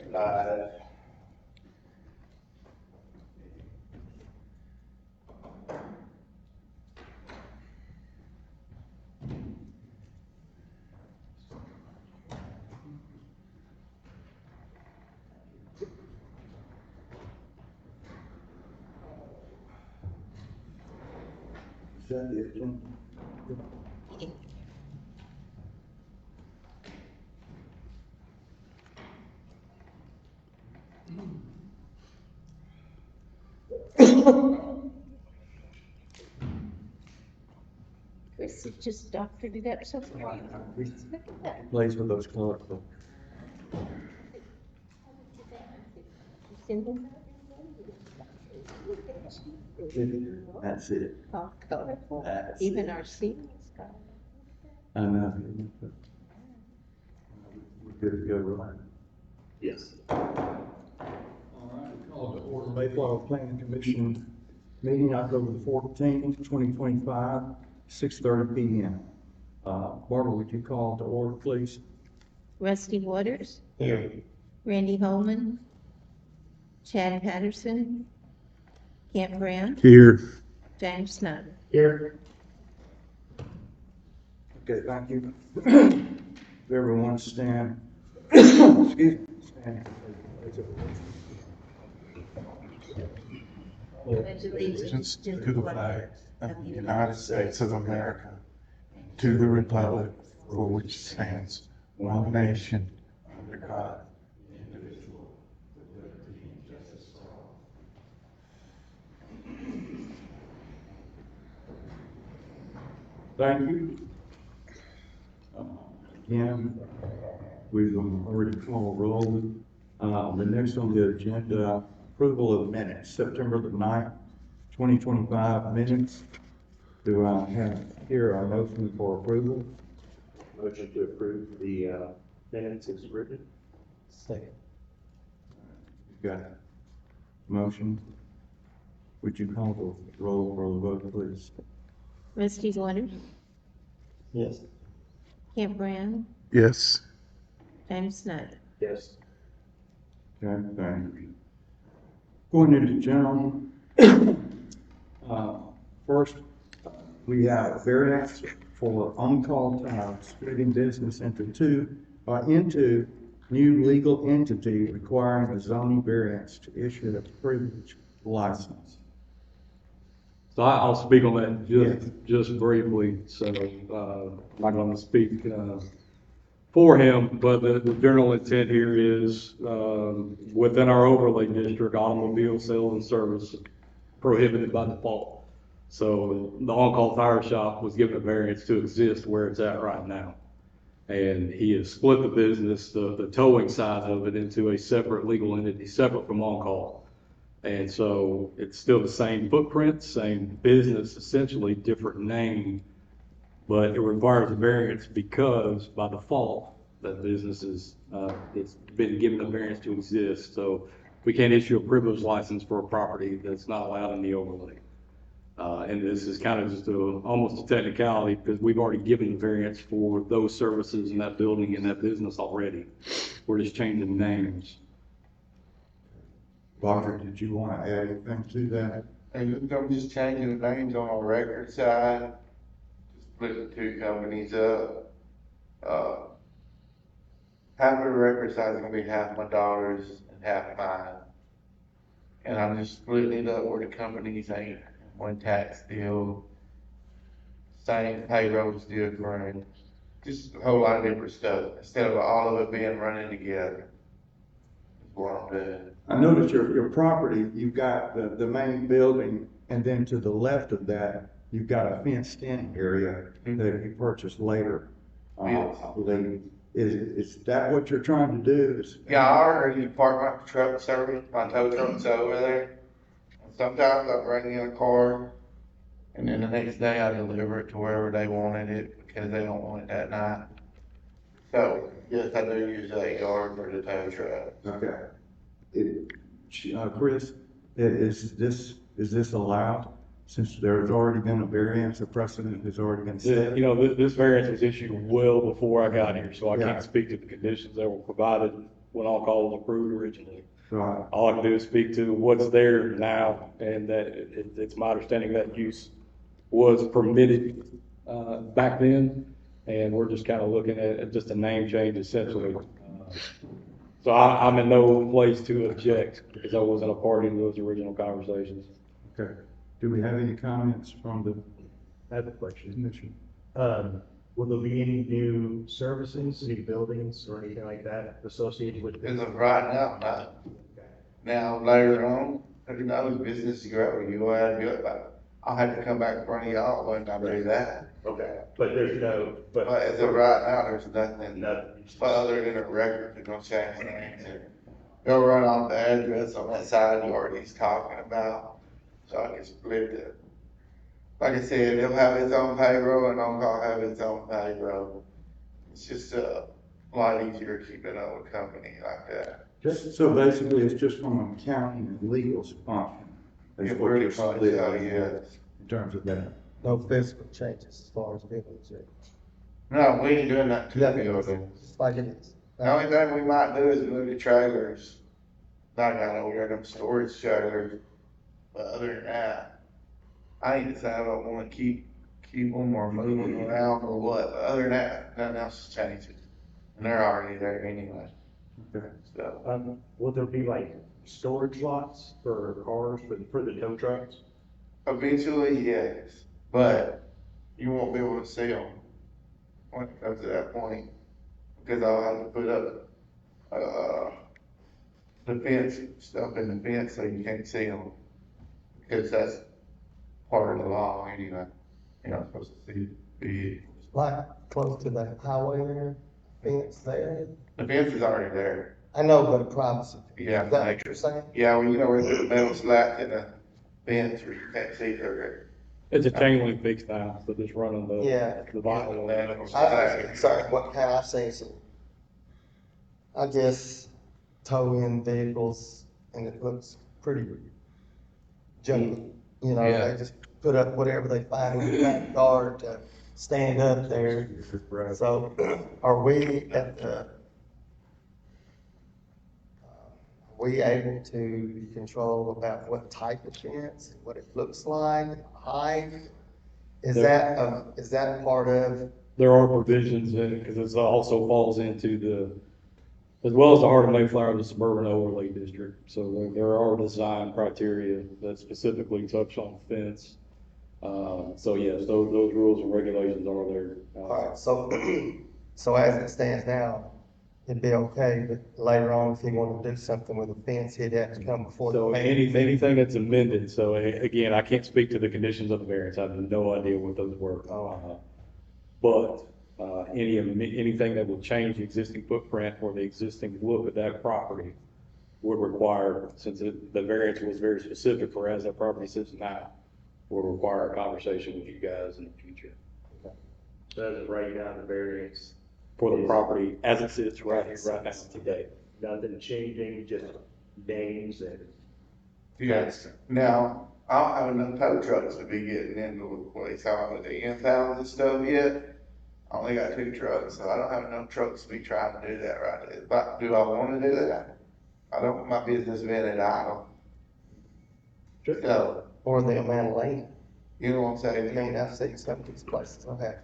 Is that the agenda? Chris has just doctored it up so far. Look at that. Plays with those colors. That's it. All colorful, That's even it. our ceilings got. I know. We're good to go, right? Yes. All right, call to order Mayflower Planning Commission meeting October the 14th, 2025, 6:30 p.m. Barbara, would you call to order, please? Rusty Waters, Here. Randy Holman, Chad Patterson, Kent Brown, Here. James Snyder. Here. Okay, thank you. If everyone stand, excuse me, stand. Pledge Allegiance to the flag of the United States of America, to the republic for which it stands, one nation, under God, indivisible, with liberty and justice for all. Thank you. Again, we've already called roll. The next on the agenda, approval of minutes, September the 9th, 2025 minutes. Do I have here a motion for approval? Motion to approve the minutes is written. Second. Got it. Motion. Would you call the roll for the vote, please? Rusty Waters, Yes. Kent Brown, Yes. James Snyder. Yes. Okay, thank you. Going into general, first, we have a variance for on-call time, splitting business into new legal entity requiring a zoning variance to issue a privilege license. So I'll speak on that just briefly. So, I'm not going to speak, for him, but the general intent here is, within our overlay district, automobile sales and service prohibited by default. So the on-call tire shop was given a variance to exist where it's at right now. And he has split the business, the towing side of it, into a separate legal entity, separate from on-call. And so it's still the same footprint, same business, essentially different name, but it requires a variance because by default, that business is, it's been given a variance to exist. So we can't issue a privilege license for a property that's not allowed in the overlay. And this is kind of just almost a technicality because we've already given the variance for those services in that building and that business already. We're just changing names. Roger, did you want to add anything to that? And I'm just changing the names on our record side, split the two companies up. Half of the record side is gonna be half my daughter's and half mine. And I'm just splitting it up where the companies ain't one tax deal, same payroll still accruing, just a whole lot of different stuff, instead of all of it being running together. Is what I'm doing. I noticed your property, you've got the main building, and then to the left of that, you've got a fenced-in area that you purchased later. Yes. I believe. Is that what you're trying to do? Yeah, I already park my truck service, my tow truck's over there. And sometimes I bring in a car, and then the next day I deliver it to wherever they wanted it, because they don't want it that night. So, yes, I do use that yard for the tow truck. Okay. Chris, is this allowed? Since there's already been a variance, a precedent has already been set? You know, this variance was issued well before I got here, so I Yeah. can't speak to the conditions that were provided when all call was approved originally. Right. All I can do is speak to what's there now, and that it's my understanding that use was permitted, back then, and we're just kind of looking at just a name change essentially. So I'm in no place to object, because I wasn't a party to those original conversations. Okay. Do we have any comments from the I have a question. commission? Will there be any new services, new buildings or anything like that associated with As this? of right now, no. Now, later on, who knows, business is growing, you will have to do it, but I'll have to come back in front of y'all when I do that. Okay, but there's no, But as of right now, there's nothing, nothing. other than a record that's gonna change things. And they'll run off the address on that side yard he's talking about, so I can split it. Like I said, he'll have his own payroll and on-call have his own payroll. It's just a lot easier keeping up with a company like that. So basically, it's just from an accounting and legal function. That's It what pretty you're much, split yes. in terms of that. No physical changes as far as buildings. No, we ain't doing that to the building. It's like it is. The only thing we might do is move the trailers. Not down over there, them storage trailers. But other than that, I ain't decided I don't wanna keep them or move them around or what. But other than that, nothing else is changing. And they're already there anyway, Okay. so. Will there be like storage lots for cars, for the tow trucks? Eventually, yes, but you won't be able to see them when it comes to that point, because I'll have to put up, the fence, stuff in the fence so you can't see them. Because that's part of the law anyway, you're not supposed to see vehicles. Like close to the highway there, fence there. The fence is already there, I know, but privacy. Yeah, Is that like- what you're saying? yeah, well, you know where the metal slats in the fence where you can't see through it. It's a chain link fix now, so just running the, Yeah. the vinyl. I'm sorry, what kind I've seen some, I guess, tow-in vehicles, and it looks pretty junky. You know, Yeah. they just put up whatever they find in the backyard to stand up there. Right. So are we at the, are we able to control about what type of fence, what it looks like, height? Is that part of, There are provisions in it, because it also falls into the, as well as the Heart of Mayflower, the suburban overlay district. So there are design criteria that specifically touch on fence. So yes, those rules and regulations are there. all right, so, so as it stands now, it'd be okay, but later on, if you want to do something with a fence, he'd have to come before the So mayor. anything that's amended, so again, I can't speak to the conditions of the variance, I have no idea what those were. But, anything that would change the existing footprint or the existing look of that property would require, since the variance was very specific for as that property sits now, would require a conversation with you guys in the future So as of right now, the variance, for the property as it sits right here, right now, today. nothing changing, just names and. Yes, now, I don't have enough tow trucks to be getting into the place, I don't have the impounds and stuff yet. I only got 2 trucks, so I don't have enough trucks to be trying to do that right there. But do I wanna do that? I don't want my business being at idle. So, Or the amount of land. you know what I'm I saying? mean, I've seen some of these places, I've had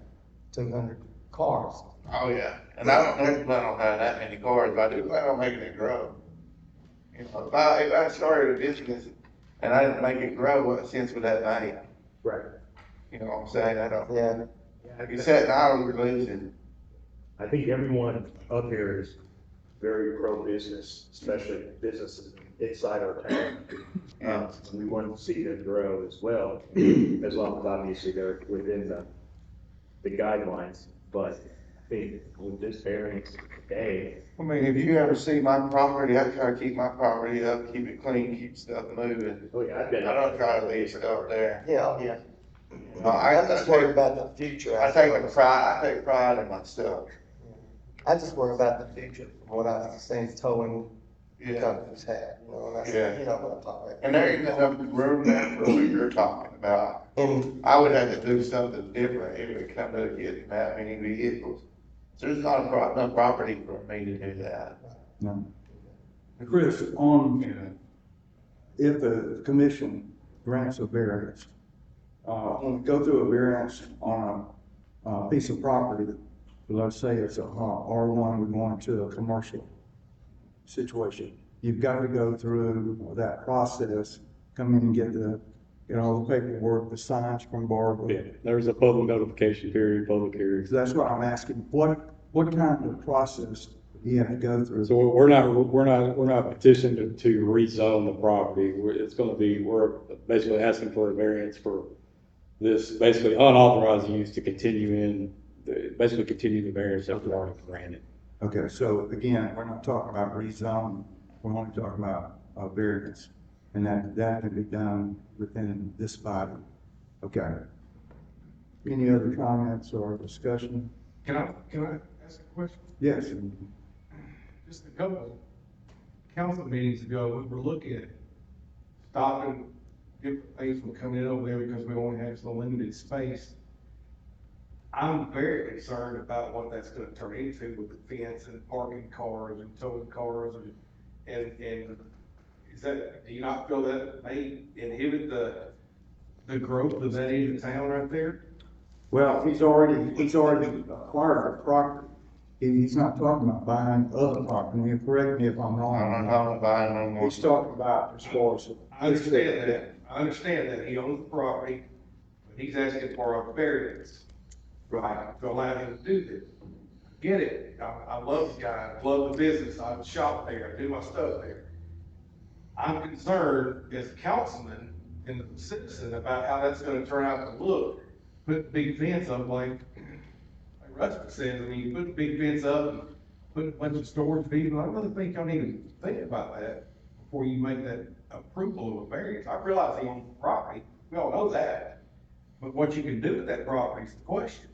200 cars. Oh, yeah, and I don't never plan on having that many cars, but I do plan on making it grow. You know, if I started a business and I didn't make it grow, what sense would that make? Right. You know what I'm saying? I don't, Yeah, if you're sitting idle, you're losing. I think everyone up here is very pro-business, especially businesses inside our town. We want to see them grow as well, as long as obviously they're within the guidelines. But I think with this variance today, I mean, if you ever see my property, I try to keep my property up, keep it clean, keep stuff moving. oh yeah, I've I been. don't try to leave stuff there. yeah. No, I'm just worried about the future. I take pride in my stuff. I just worry about the future, from what I've seen towing Yeah. companies have, you know, and I Yeah. said, you know what I'm talking about. And there ain't enough room there for what you're talking about. And, I would have to do something different if it come to getting that many vehicles. There's not enough property for me to do that. No. Chris, if the commission grants a variance, when we go through a variance on a piece of property, let's say it's a R1, we're going to a commercial situation, you've got to go through that process, come in and get all the paperwork, the signs from Barbara. Yeah, there's a public notification period, public hearing. So that's what I'm asking, what kind of process do you have to go through? So we're not petitioning to rezone the property. We're basically asking for a variance for this basically unauthorized use to continue the variance that we already granted. Okay, so again, we're not talking about rezoning, we're only talking about a variance, and that can be done within this body. Okay. Any other comments or discussion? Can I ask a question? Yes. Just a couple council meetings ago, we were looking at stopping different things from coming in over there because we only have so limited space. I'm very concerned about what that's gonna turn into with the fence and parking cars and towing cars and is that, do you not feel that may inhibit the growth of that end of town right there? Well, he's already acquired the property. He's not talking about buying other property. You correct me if I'm I'm wrong. not buying no more. He's talking about as far as. I understand that, he owns the property, but he's asking for a variance. Right. To allow him to do this. Get it, I love the guy, I love the business, I shop there, I do my stuff there. I'm concerned as a councilman and a citizen about how that's gonna turn out to look. Put the big fence up like Rustin says, I mean, you put the big fence up and put a bunch of storage people, I really think y'all need to think about that before you make that approval of a variance. I realize he owns the property, we all know that, but what you can do with that property is the question.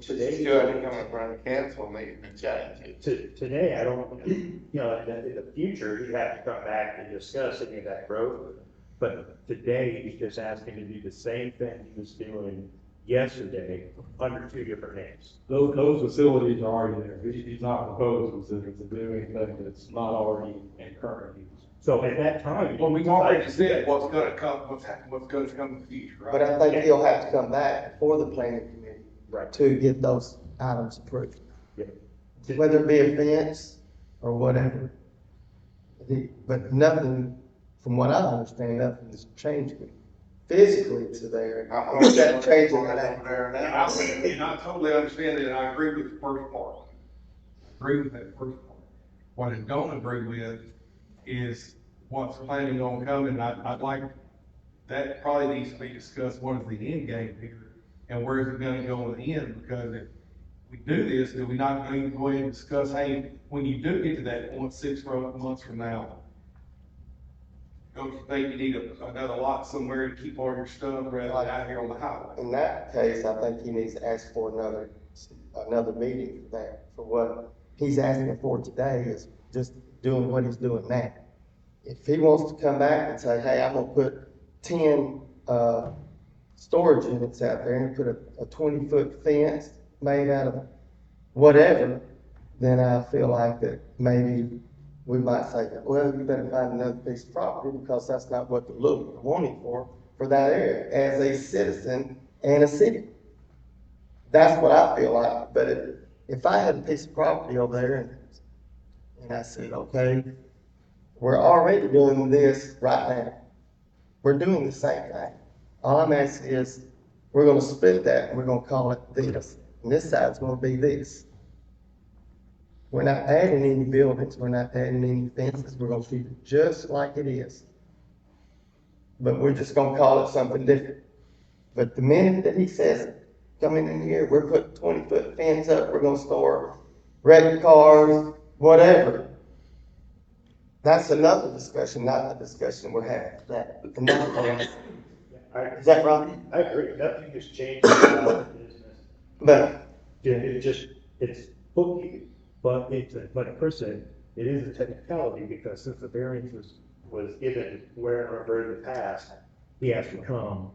Today, You had to come in front of council meeting and change it. today, I don't, you know, in the future, you have to come back and discuss any of that growth. But today, he's just asking to do the same thing he was doing yesterday under two different names. Those facilities are already there. He's not proposing to do anything that's not already in current use. So at that time. Well, we've already said what's gonna come, what's gonna come in the future, right? But I think he'll have to come back before the planning committee. Right. To get those items approved, Yeah. whether it be a fence or whatever. But nothing, from what I understand, nothing is changing physically to there. I'm Or gonna is that get changing over that? there And I totally understand it, and I agree with the first part. Agree with that first part. What I don't agree with is what's planning on coming, I'd like, that probably needs to be discussed, what is the end game here? And where is it gonna go in the end? Because if we do this, do we not going to go ahead and discuss, hey, when you do get to that point 6 months from now, don't you think you need another lot somewhere to keep all your stuff rather than out here on the highway? In that case, I think he needs to ask for another meeting for that. For what he's asking for today is just doing what he's doing now. If he wants to come back and say, hey, I'm gonna put 10, storage units out there and put a 20-foot fence made out of whatever, then I feel like that maybe we might say, well, you better find another piece of property because that's not what they're wanting for that area as a citizen and a city. That's what I feel like. But if I had a piece of property over there and I said, okay, we're already doing this right now. We're doing the same thing. All I'm asking is, we're gonna split that, and we're gonna call it this, and this side's gonna be this. We're not adding any buildings, we're not adding any fences, we're gonna keep it just like it is. But we're just gonna call it something different. But the minute that he says, coming in here, we're putting 20-foot fence up, we're gonna store wrecked cars, whatever. That's another discussion, not the discussion we're having today. Is that right? I agree, nothing has changed about the business. But, Yeah, it's bookkeeping, but like Chris said, it is a technicality because since the variance was given wherever in the past, he has to come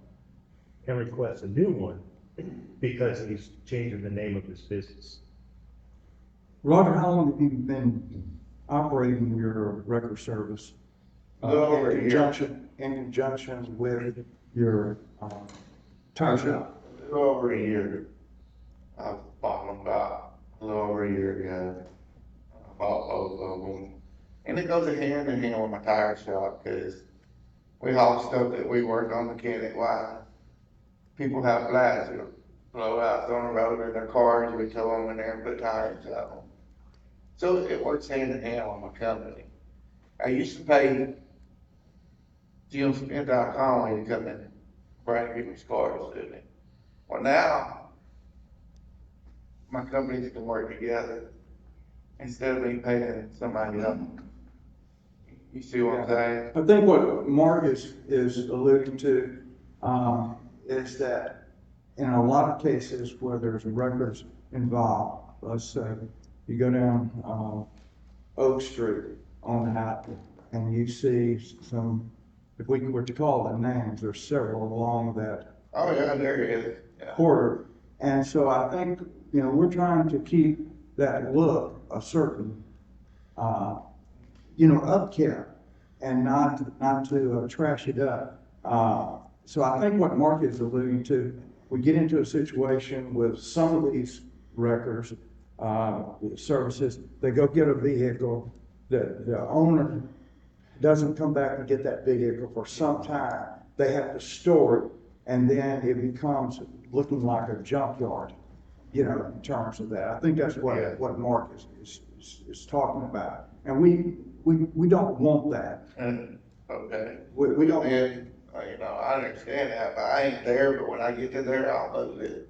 and request a new one because he's changing the name of his business. Roger, how long have you been operating your record service? Over a year. In conjunction with your, tire shop? A little over a year. I bought them about a little over a year ago. I bought both of them. And it goes hand in hand with my tire shop, cause we haul stuff that we work on mechanic wise. People have flats, blowouts on the road in their cars, we tow them in there and put tires on them. So it works hand in hand with my company. I used to pay JimSmith.com to come in and bring people's cars to me. Well, now, my companies can work together instead of me paying somebody else. You see what I'm saying? I think what Mark is alluding to, is that in a lot of cases where there's records involved, let's say, you go down, Oak Street on that, and you see some, if we were to call them names, there's several along that Oh, yeah, there it is. Yeah. corridor. And so I think, we're trying to keep that look a certain, upkept and not to trash it up. So I think what Mark is alluding to, we get into a situation with some of these records, services, they go get a vehicle, the owner doesn't come back and get that vehicle for some time. They have to store it, and then it becomes looking like a junkyard, in terms of that. I think that's what Mark is talking about. And we don't want that. Okay. We don't. And, I understand that, but I ain't there, but when I get to there, I'll move it.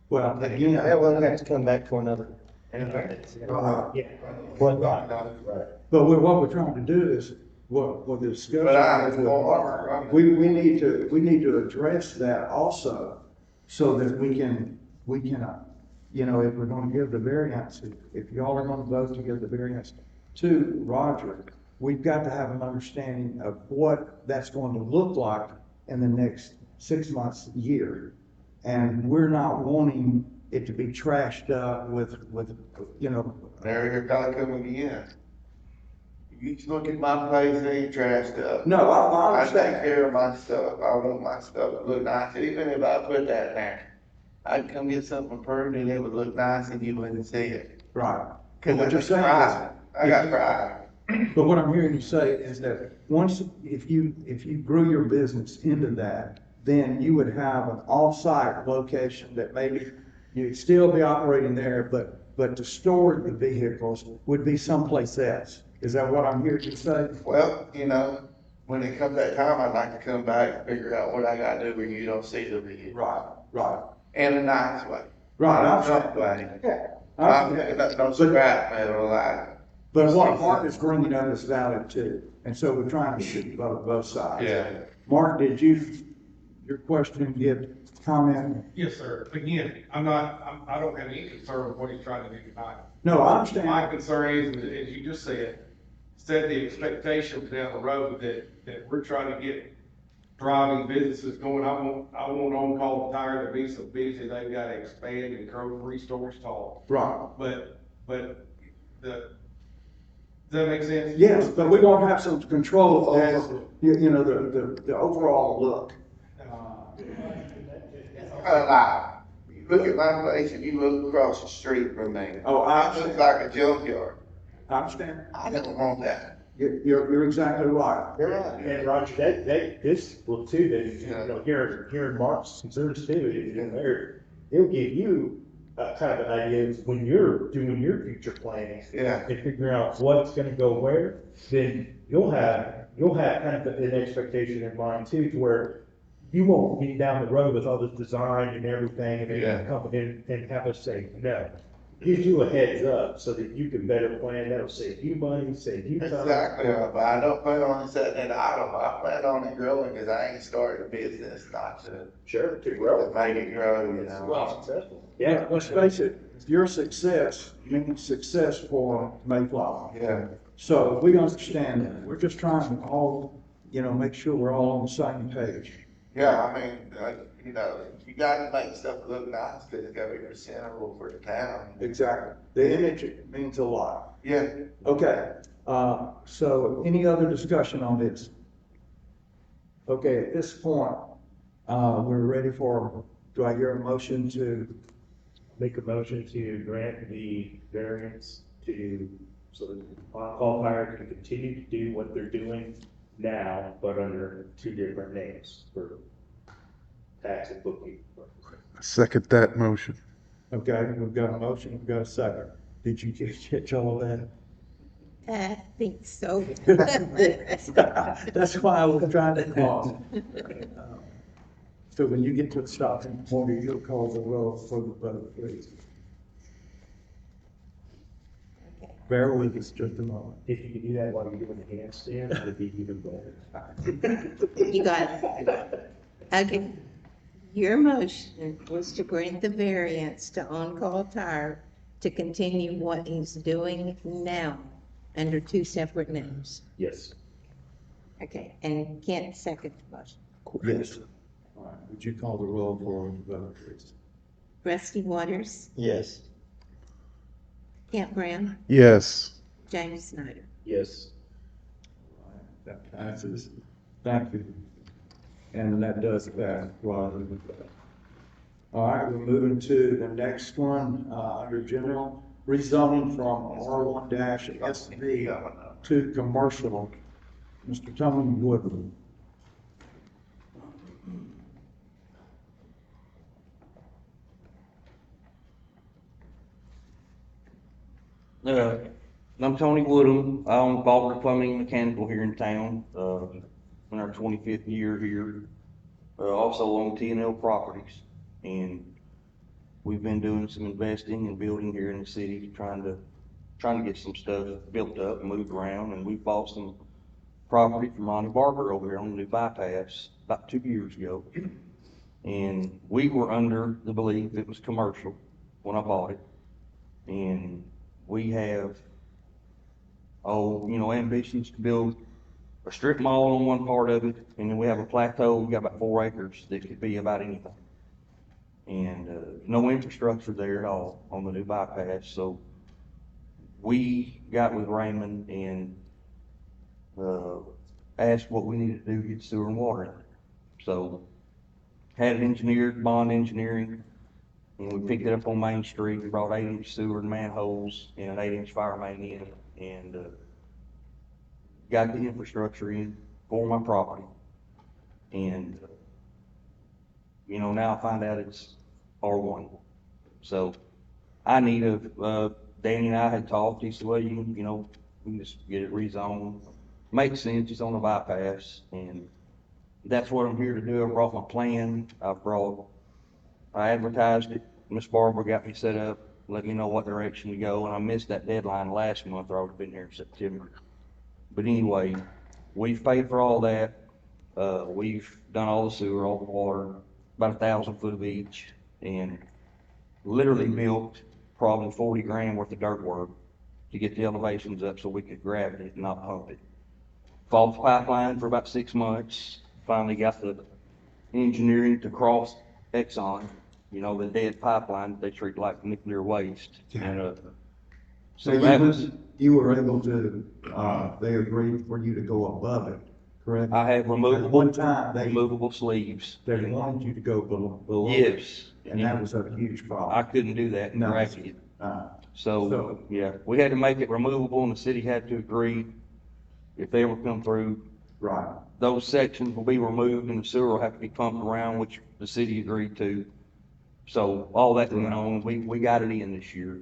Well, Yeah, again, we'll have to come back for another. but what we're trying to do is, what the discussion But I'm is with for Mark, it. we need to address that also, so that we can, if we're gonna give the variance, if y'all are gonna vote to give the variance to Roger, we've got to have an understanding of what that's going to look like in the next 6 months, year. And we're not wanting it to be trashed up with, There you're gonna come again. You look at my place, it ain't trashed up. No, I I take understand. care of my stuff, I want my stuff to look nice, even if I put that there. I'd come get something approved and it would look nice and you wouldn't see it. Right. Cause What I you're got saying pride, I got is, pride. but what I'm hearing you say is that once, if you grew your business into that, then you would have an off-site location that maybe you'd still be operating there, but to store the vehicles would be someplace else. Is that what I'm hearing you say? Well, when it comes that time, I'd like to come back and figure out what I gotta do when you don't see the vehicle. Right. In a nice way. Right, Not I a junk way. Yeah. I'm no scrap metal like. But what Mark is bringing up is valid too, and so we're trying to shoot both sides. Yeah. Mark, your question get comment? Yes, sir. Again, I don't have any concern with what he's trying to do tonight. No, I My understand. concern is, as you just said, set the expectations down the road that we're trying to get driving businesses going. I want On-Call Tire to be so busy, they've got to expand and grow 3 stores tall. Right. But does that make sense? Yes, but we're gonna have some control over, the overall look. You look at my place and you look across the street from me. Oh, I It looks like a junkyard. I understand. I don't want that. You're exactly right. You're right. And Roger, this will too, that, hearing Mark's concerns too, it'll give you kind of an idea of when you're doing your future planning. Yeah. And figuring out what's gonna go where, then you'll have kind of an expectation in mind too, to where you won't be down the road with all this design and everything, and Yeah. then come in and have us say no. Gives you a heads up so that you can better plan, that'll save you money, save you time. Exactly, but I don't plan on setting it idle. I plan on it growing because I ain't started a business not to Sure, to grow. make it grow, Successful. Yeah, let's face it, your success means success for Mayflower. Yeah. So we understand that. We're just trying to all, make sure we're all on the same page. Yeah, I mean, you gotta make stuff look nice because it's gotta be presentable for the town. Exactly. The image means a lot. Yeah, Okay, so any other discussion on this? Okay, at this point, we're ready for, do I hear a motion to, Make a motion to grant the variance so that on-call fire can continue to do what they're doing now, but under two different names for tax and bookkeeping. Second that motion. okay, we've got a motion, we've got a second. Did you catch all of that? I think so. That's why I was trying to call. So when you get to the stopping point, you'll call the roll for the vote, please. Bear with us just a moment. If you could do that while you're doing the handstand, that'd be even better. You got it. Okay. Your motion was to grant the variance to On-Call Tire to continue what he's doing now under two separate names. Yes. Okay, and Kent second the motion. Yes. All right, would you call the roll for the vote, please? Rusty Waters, Yes. Kent Brown, Yes. James Snyder. Yes. That passes. Thank you. And that does pass. All right, we're moving to the next one, under general, rezoning from R1-SV to commercial. Mr. Tony Woodland. I'm Tony Woodham. I own Faulkner Plumbing and Mechanical here in town, in our 25th year here. Also own T&L Properties, and we've been doing some investing and building here in the city, trying to get some stuff built up and moved around, and we bought some property from Ronnie Barber over here on the new bypass about 2 years ago. And we were under the belief it was commercial when I bought it. And we have, ambitions to build a strip mall on one part of it, and then we have a plateau. We got about 4 acres that could be about anything. And no infrastructure there at all on the new bypass. So we got with Raymond and asked what we needed to do to get sewer and water in there. So had it engineered, bond engineering, and we picked it up on Main Street. We brought 8-inch sewer and manholes and an 8-inch fire main in, and got the infrastructure in for my property. And now I find out it's R1. So I need Danny and I had talked. He said, well, we can just get it rezoned. Makes sense. It's on the bypass, and that's what I'm here to do. I brought my plan. I advertised it. Miss Barbara got me set up, let me know what direction to go, and I missed that deadline last month, or I would have been here in September. But anyway, we've paid for all that. We've done all the sewer, all the water, about 1,000 foot of each, and literally built probably 40 grand worth of dirt work to get the elevations up so we could gravity it and not pump it. Fought the pipeline for about 6 months. Finally got the engineering to cross Exxon, the dead pipeline they treat like nuclear waste. And, So you were able to, they agreed for you to go above it, correct? I have At one time, removable sleeves. they wanted you to go below. Yes. And that was a huge I problem. couldn't do that in No. gravity. Uh, So, yeah, we had to make it removable, and the city had to agree if they ever come through, right. those sections will be removed and the sewer will have to be pumped around, which the city agreed to. So all that went on, we got it in this year.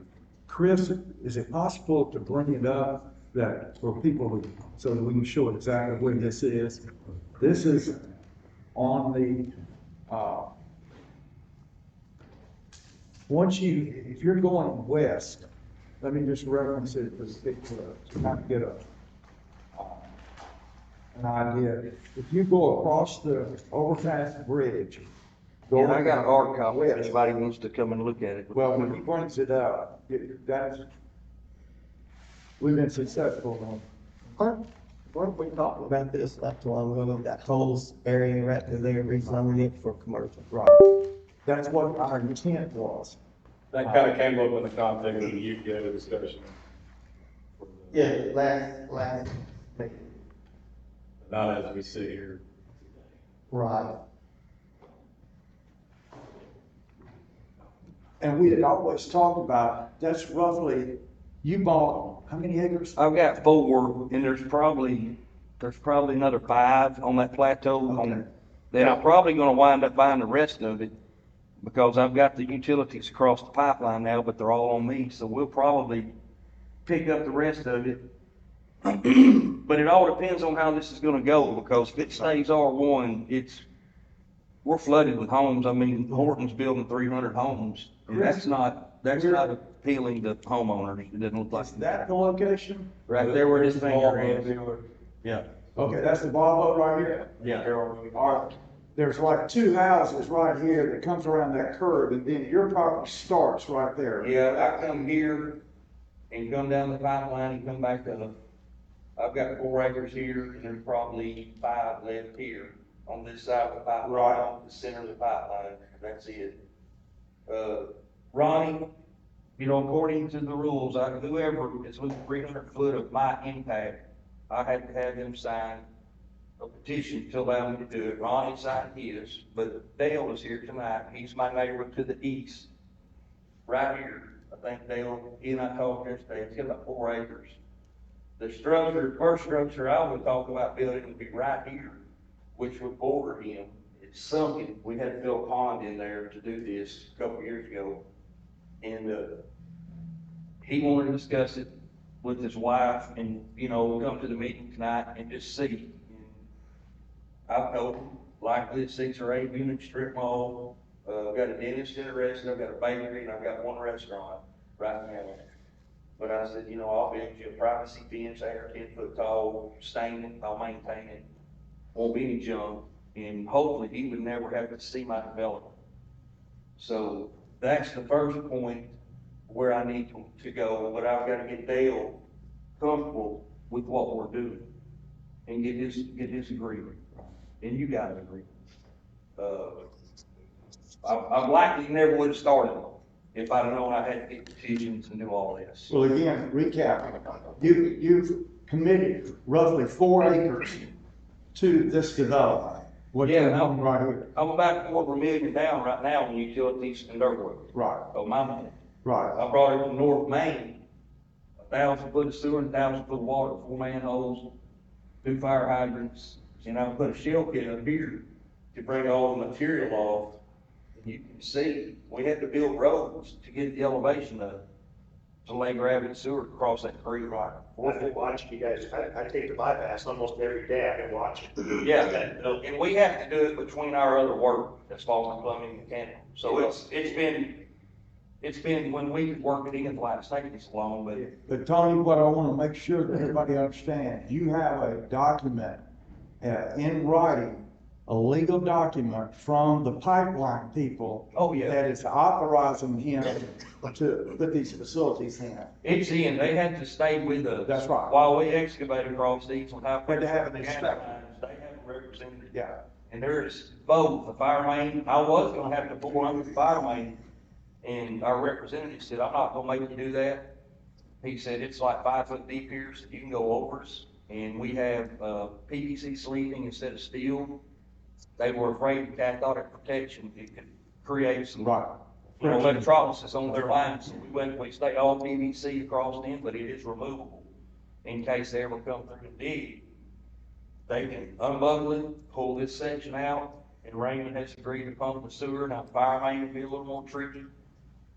Chris, is it possible to bring it up that for people, so that we can show exactly where this is? This is on the, if you're going west, let me just reference it to kind of get an idea. If you go across the overpass bridge. Yeah, I got an art copy if west. anybody wants to come and look at it. Well, when he brings it up, we've been successful Weren't we talking about this not too long ago, that whole area right there, rezoning it for commercial? right. That's what our intent was. That kind of came up in the context of the UPA discussion. Yeah, last meeting. Not as we sit here. Right. And we had always talked about, that's roughly, you bought, how many acres? I've got 4, and there's probably another 5 on that plateau. Okay. Then I'm probably gonna wind up buying the rest of it, because I've got the utilities across the pipeline now, but they're all on me, so we'll probably pick up the rest of it. But it all depends on how this is gonna go, because if it stays R1, we're flooded with homes. I mean, Horton's building 300 homes, and that's not appealing to homeowners. It doesn't look like. Is that the location? Right there where this finger is. Yeah. Okay, that's the Volvo right here? Yeah. All right. There's like 2 houses right here that comes around that curve, and then your property starts right there. Yeah, I come here and come down the pipeline and come back I've got 4 acres here, and there's probably 5 left here on this side of the pipeline, Right. on the center of the pipeline. That's it. Ronnie, according to the rules, whoever is within 300 foot of my impact, I had to have them sign a petition to allow me to do it. Ronnie signed his, but Dale is here tonight. He's my neighbor to the east, right here. I think Dale, he and I talked yesterday, it's got about 4 acres. The first structure I would talk about building would be right here, which would border him. It's sunken. We had to build a pond in there to do this a couple years ago. And, he wanted to discuss it with his wife and, come to the meeting tonight and just see. I've told him, likely it's 6 or 8 unit strip mall. I've got a dentist interested, I've got a bakery, and I've got 1 restaurant right now. But I said, I'll build you a privacy fence, 8 or 10 foot tall, stain it, I'll maintain it, won't be any junk, and hopefully he would never have to see my development. So that's the first point where I need to go, but I've got to get Dale comfortable with what we're doing and get his agreement. And you guys agree. I likely never would have started if I'd have known I had to get petitions and do all this. Well, again, recap, you've committed roughly 4 acres to this development. What you're doing right here. I'm about $250,000 down right now on utilities and dirt work. Right, Of my money. right. I brought it from North Main, 1,000 foot of sewer, 1,000 foot of water, 4 manholes, 2 fire hydrants, and I put a shell kit up here to bring all the material off. And you can see, we had to build roads to get the elevation up, to lay gravity sewer across that creek. Right. I've been watching you guys, I take the bypass almost every day, I've been watching. Yeah, and we have to do it between our other work, that's falling plumbing and mechanical. So it's been when we work at Ian Flat, it's taking this long, but But Tony, what I want to make sure that everybody understands, you have a document in writing, a legal document from the pipeline people. Oh, yeah. That is authorizing him to put these facilities in. it's in, they had to stay with us. That's right. While we excavate across these on high Had to have pressure an gas inspector. lines, they have a representative. Yeah. And there's both, the fire main, I was gonna have to bore under the fire main, and our representative said, I'm not gonna make you do that. He said, it's like 5 foot deep here, so you can go over us, and we have, PVC sleeving instead of steel. They were afraid of cathodic protection, it could create some, Right. electrolysis on their lines, so we stay all PVC across them, but it is removable in case they ever come through and dig. They can unbuckle it, pull this section out, and Raymond has agreed to pump the sewer, now fire main will be a little more tricky.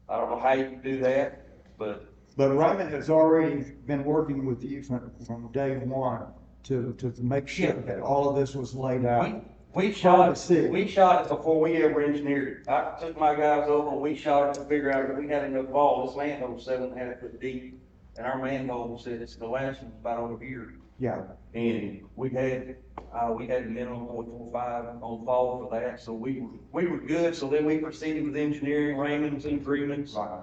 I don't know how you can do that, but But Raymond has already been working with you from day one to make sure that all of this was laid out. we From the shot city. it before we ever engineered it. I took my guys over and we shot it to figure out if we had enough fall. This manhole's 7.5 foot deep, and our manhole said it's the last one's about over here. Yeah, And we had a minimum 0.45 on fall for that, so we were good. So then we proceeded with engineering, Raymond's agreements. right.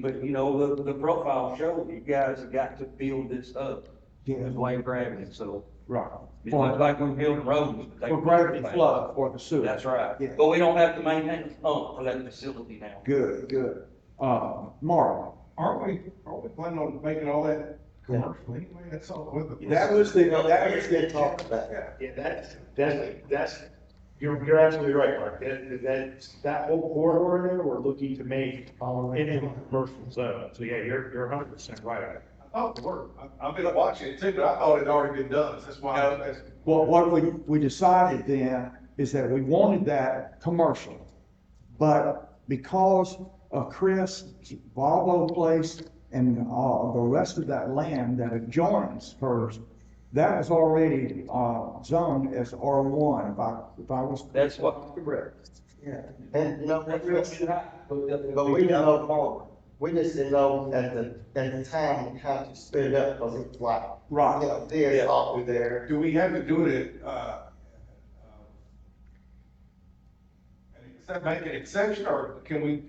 But the profile showed you guys have got to build this up. Yeah. With light gravity, so Right. it's not like we're building roads. but they- For gravity flood for the sewer. That's right. Yeah. But we don't have to maintain a pump for that facility now. Good, good. Mark, Aren't we planning on making all that commercial anyway, that's all. That was the talk about. Yeah, that's, you're absolutely right, Mark. That whole corridor there, we're looking to make it into a commercial zone. So yeah, you're 100% right. I thought it worked. I've been watching it too, but I thought it had already been done, that's why I was asking. Well, what we decided then is that we wanted that commercial, but because of Chris, Volvo place, and, the rest of that land that adjoins hers, that was already, zoned as R1, if I was. That's what- Correct. Yeah, and you know, but we didn't know more. We just didn't know at the time how to split it up, because it's like, Right. you know, there's all through there. Do we have to do it make an exception, or can we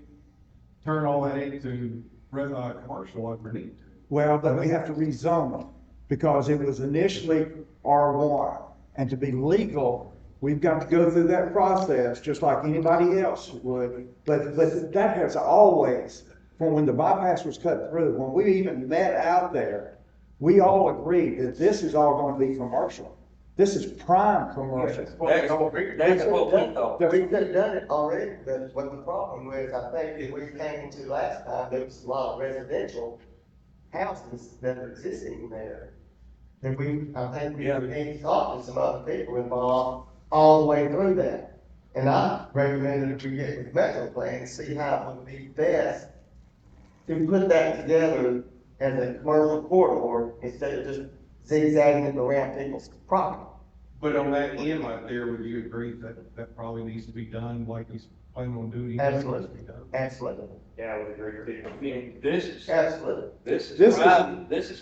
turn all that into commercial underneath? Well, but we have to rezone it, because it was initially R1. And to be legal, we've got to go through that process, just like anybody else would. But that has always, from when the bypass was cut through, when we even met out there, we all agreed that this is all going to be commercial. This is prime commercial. That's what we thought. We've done it already, but what the problem was, I think, that we came into last time, there was a lot of residential houses that are existing there. And I think we need to talk to some other people involved all the way through that. And I recommended that we get with Metro Plan and see how it would be best to put that together as a commercial corridor instead of just zigzagging it around people's property. But on that end right there, would you agree that that probably needs to be done like he's planning on doing? Absolutely, absolutely, Yeah, I would agree with you. I mean, this is absolutely.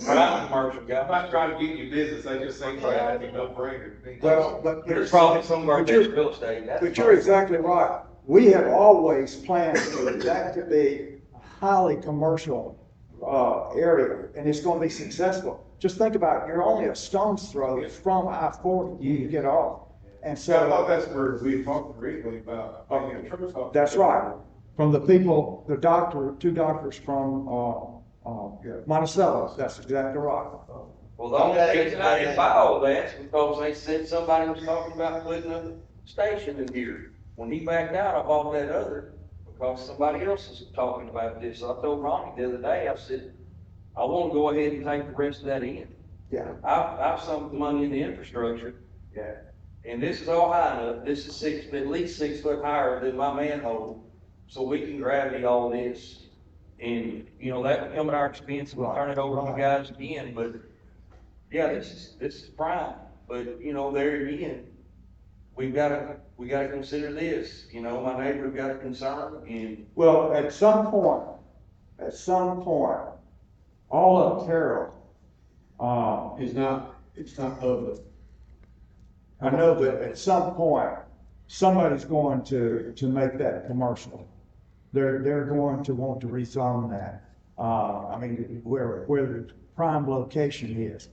prime commercial, I'm guy. not trying to get you business, they just think that's a no-brainer. Well, but It's probably some of our but you're- best real estate. That's But you're exactly right. We have always planned for that to be a highly commercial, area, and it's gonna be successful. Just think about it, you're only a stone's throw from I-40, you can get off. And So I thought so, that's where we talked originally about. that's right. From the people, two doctors from, Monticello, that's exactly right. Well, the only reason I didn't buy all that is because they said somebody was talking about putting a station in here. When he backed out, I bought that other because somebody else is talking about this. I told Ronnie the other day, I said, I want to go ahead and take the rest of that in. Yeah. I've sunk the money in the infrastructure. Yeah. And this is all high enough. This is at least 6 foot higher than my manhole. So we can gravity all this. And, you know, that would come at our expense. We'll turn it over to the guys again, but yeah, this is prime. But, you know, there again, we gotta consider this. You know, my neighbor's got a concern and Well, at some point, all of Terrell, It's not public. I know that at some point, somebody's going to make that commercial. They're going to want to rezone that. I mean, where the prime location is.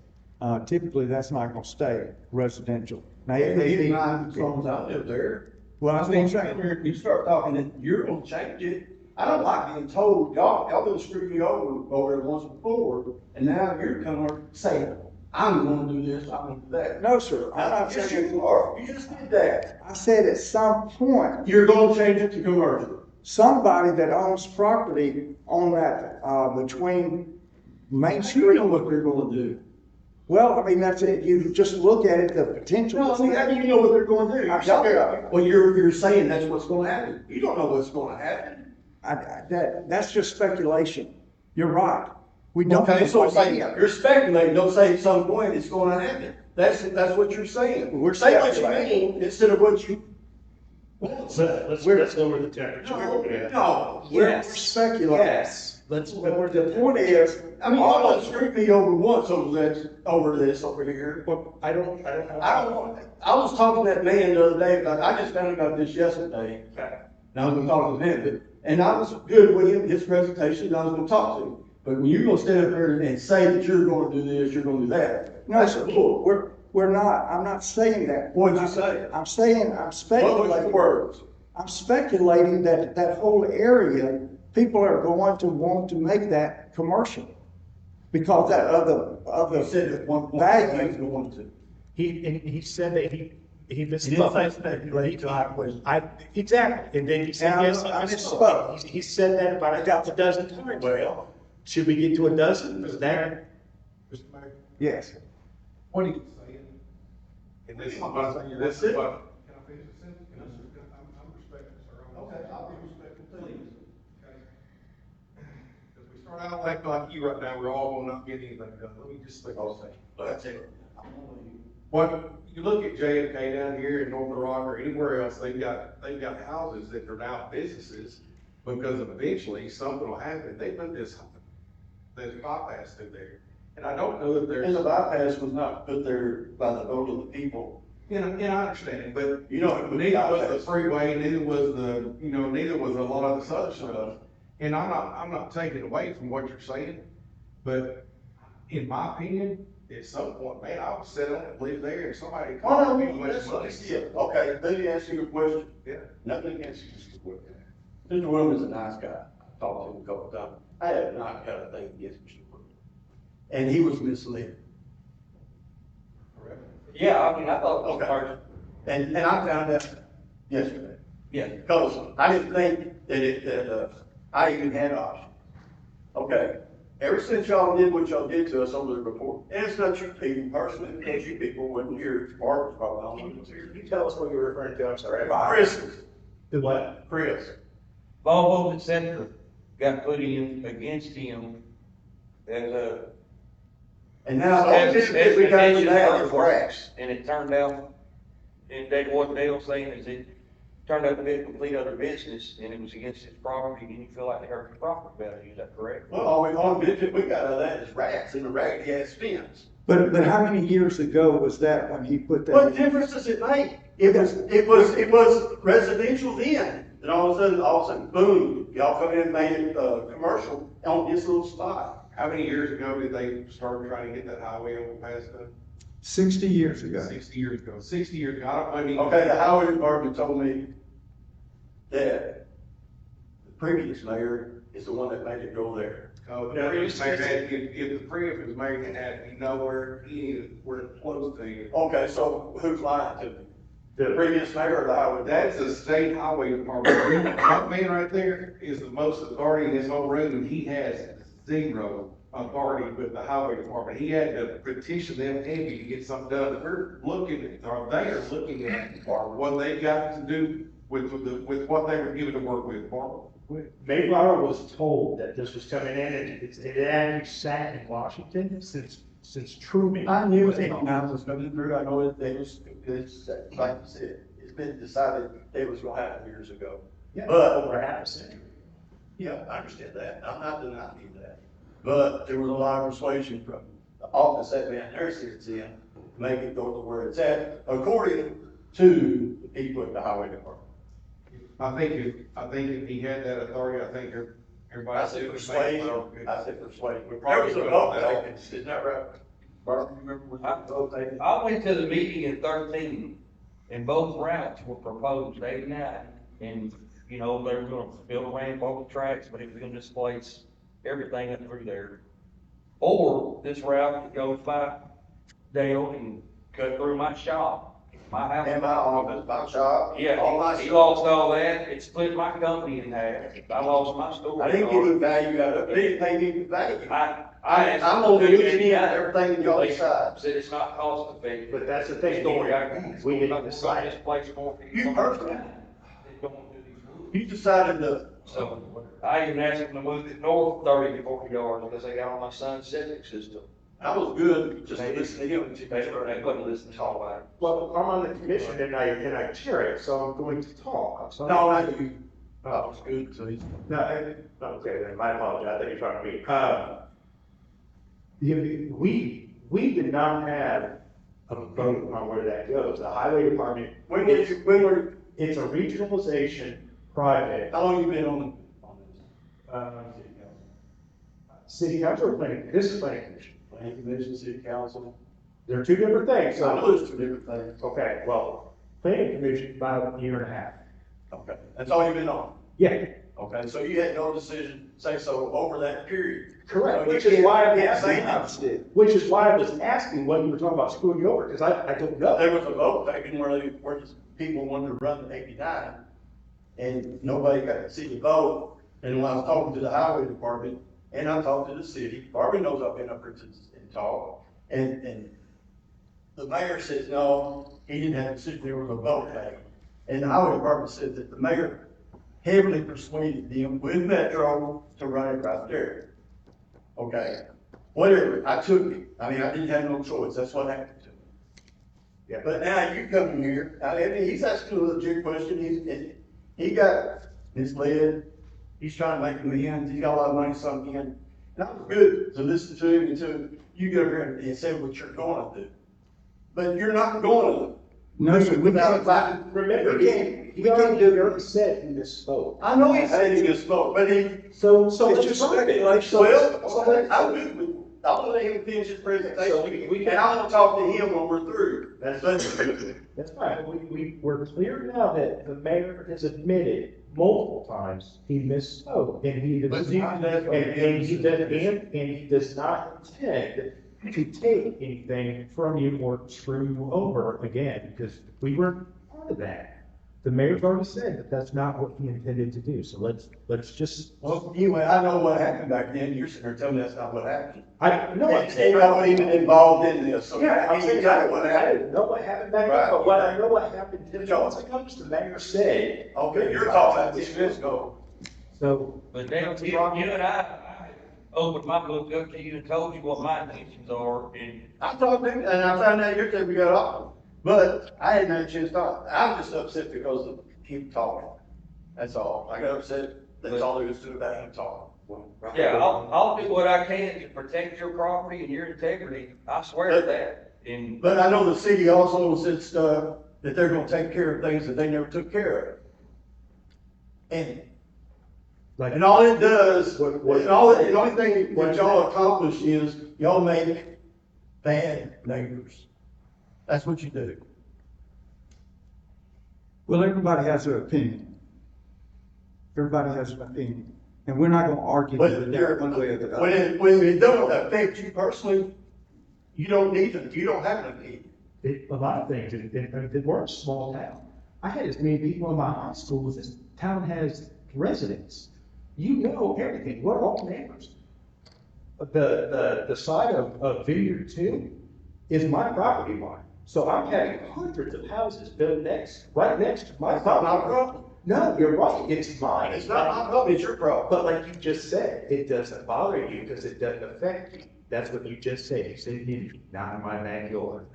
Typically, that's not gonna stay residential. Now, it may Keep be. in mind, as long as I live there. Well, that's what I'm saying. You start talking that you're gonna change it. I don't like being told, y'all been screwing me over there once before, and now you're coming over saying, I'm gonna do this, I'm gonna do that. No, sir, I'm not Yes, saying. you are. You just did that. I said at some point, You're gonna change it to commercial. somebody that owns property on that, between Main You Street. know what they're gonna do. Well, I mean, that's it. You just look at it, the potential. No, I mean, how do you know what they're gonna do? I don't know. Well, you're saying that's what's gonna happen. You don't know what's gonna happen. That's just speculation. You're right. We don't. Okay, so have say, any idea. you're speculating, don't say at some point it's gonna happen. That's what you're saying. We're Say what you speculating. mean instead of what you. Let's lower the temperature. No. We're speculating. Yes. But the point is, I mean, y'all done screwed me over once over this over here. I don't. I was talking to that man the other day, about I just found out about this yesterday. And I was gonna talk to him, and I was good with him, his presentation, and I was gonna talk to him. But when you're gonna stand up there and say that you're gonna do this, you're gonna do that. no, sir, we're not. I'm not saying that. What did you say? I'm saying, I'm What was speculating. the words? I'm speculating that whole area, people are going to want to make that commercial. because that other Said at one point, value. he was going to. He said that he He didn't say speculate to our question. Exactly, and then he said, And I- yes, I I misspoke. misspoke. He said that about a half a dozen times. Well, Should we get to a dozen? Is that? Mr. Mayor, Yes. what are you saying? And this is what, this is what, can I finish the sentence? I'm respectful, sir. okay, I'll be respectful too. Okay. Because we start out like you right now, we're all gonna not get anything done. Let me just say, That's it. I'm gonna leave. what, you look at JFK down here in North Little Rock or anywhere else, they've got houses that are now businesses because eventually something will happen. They put this bypass through there. And I don't know that there's. And the bypass was not put there by the vote of the people. And I understand, but You know, neither was the freeway, neither was neither was a lot of this other stuff. And I'm not taking away from what you're saying, but in my opinion, at some point, man, I would settle and live there and somebody. Oh, me no, with listen, money. listen, okay, let me ask you a question. Yeah. Nothing against you, Mr. Wood. Mr. Williams is a nice guy. I talked to him a couple of times. I have not got a thing against Mr. Wood. And he was misled. Correct. Yeah, I mean, I thought it was Okay. part, And I found out yesterday. yeah. Because I didn't think that I even had options. Okay, ever since y'all did what y'all did to us over the report, and it's not you people personally, because you people wasn't here, Bart was probably on it. Can you tell us what you're referring to? I'm sorry. Chris, What? Chris, Volvo, et cetera, got put in against him as a, and now, as we got contingent now for is the grass. and it turned out, and what Dale's saying is it turned out to be a complete other business, and it was against his property, and you feel like they hurt your property value, is that correct? Well, all we got out of that is rats in a raggedy ass fence. But how many years ago was that when he put that? What difference does it make? It was residential then, and all of a sudden, boom, y'all come in and made it, commercial on this little spot. How many years ago did they start trying to get that highway overpass done? 60 years ago. 60 years ago. 60 years ago. I mean. Okay, the highway department told me that the previous mayor is the one that made it go there. The previous mayor had, if the previous mayor had nowhere, where close to it. Okay, so who's lying to me? The previous mayor or the highway? That's the state highway department. That man right there is the most authority in this whole room, and he has zero authority with the highway department. He had to petition them heavy to get something done. We're looking at, or they are looking at, or what they got to do with what they were given to work with. Mayflower was told that this was coming in, and it actually sat in Washington since Truman. I knew it was coming through, I know that it's, like you said, it's been decided it was gonna happen years ago. Yeah, But, over half a century. yeah, I understand that, I'm not denying that. But there was a lot of persuasion from the office that man there sits in, to make it go to where it's at, according to the people at the highway department. I think if he had that authority, I think everybody. I said persuade, I said persuade. We There probably was a could vote have done taken, isn't that right? Bart, you remember when the vote taken? I went to the meeting in 13, and both routes were proposed, 8 and 9. And, they were gonna build a ramp over the tracks, but it was gonna displace everything up through there. Or this route that goes by Dale and cut through my shop, my house. And my office, my shop, Yeah, all my he stuff. lost all that, it split my company in half, I lost my store. I didn't get any value out of it, they didn't pay me any value. I asked. I'm gonna do any and everything that y'all decide. Said it's not cost effective. But that's the thing. Story I got. We didn't decide. This place more. You personally? They don't do these moves. You decided to, So, I even asked them to move it north 30 to 40 yards, because they got on my son's septic system. I was good, just They listening to him. They couldn't listen to all about it. Well, I'm on the commission and I chair it, so I'm going to talk. I'm sorry. No, not you. I was good, so he's. No, okay, then my apologies, I think you're talking to me. We did not have a vote on where that goes. The highway department, When were, it's a regionalization project. how long you been on this? City council or planning, this is planning commission. Planning commission, city council? They're two different things, I know so, there's two different things. okay, well, planning commission about a year and a half. Okay, that's all you've been on? Yeah, Okay, so you had no decision, say so, over that period. Correct, So you which is can't- why I you can't asked, say that. which is why I was asking what you were talking about screwing you over, because I don't know. There was a vote taken where the people wanted to run the 89, and nobody got to see the vote. And when I was talking to the highway department, and I talked to the city, Barbara knows I've been up here and talked, and the mayor says, no, he didn't have a decision, there was a vote taken. And the highway department said that the mayor heavily persuaded them with Metro to run it right there. Okay, whatever, I took it, I mean, I didn't have no choice, that's what happened to me. Yeah. But now you come in here, I mean, he's asking a legit question, he got misled, he's trying to make amends, he's got a lot of money sunk in. And I was good to listen to him until you get over here and say what you're going to do. But you're not going to. No, sir, we Without, can't, Remember, we can't, he already said he misspoke. I know he said he misspoke, but So it's let's just try it. speculation. Well, I'm good with, I want to let him finish his presentation, and I want to talk to him when we're through. That's fine. We're clear now that the mayor has admitted multiple times he misspoke, and he But does he not, does- and he does not intend to take anything from you or screw you over again, because we weren't part of that. The mayor's already said that that's not what he intended to do, so let's just. Well, anyway, I know what happened back then, you're sitting there telling me that's not what happened. I know. And I wasn't even involved in this, so Yeah, I'm you saying, tell me what I happened. didn't know what happened back then, Right. but what I know what happened to Jones, the mayor said. Okay, you're talking about 10 minutes ago. So. But then, you and I opened my book up to you and told you what my intentions are, and I talked to him, and I found out yesterday we got off, but I hadn't had a chance to talk. I'm just upset because of him talking. That's all. I got upset, that's all there is to it about him talking. yeah, I'll do what I can to protect your property and your integrity, I swear to that. And, But I know the city also said stuff that they're gonna take care of things that they never took care of. And all it does, and the only thing that y'all accomplish is y'all make bad neighbors. That's what you do. well, everybody has their opinion. Everybody has an opinion, and we're not gonna argue But with that one way or the when other. when it don't affect you personally, you don't have an opinion. A lot of things, we're a small town. I had as many people in my high school as this town has residents. You know everything, we're all neighbors. The side of Vineyard 2 is my property line. So I'm having hundreds of houses built right next to my That's not my property. problem. No, you're right, it's mine. It's not my problem, it's your problem. But like you just said, it doesn't bother you because it doesn't affect you. That's what you just said. You said, not in my backyard.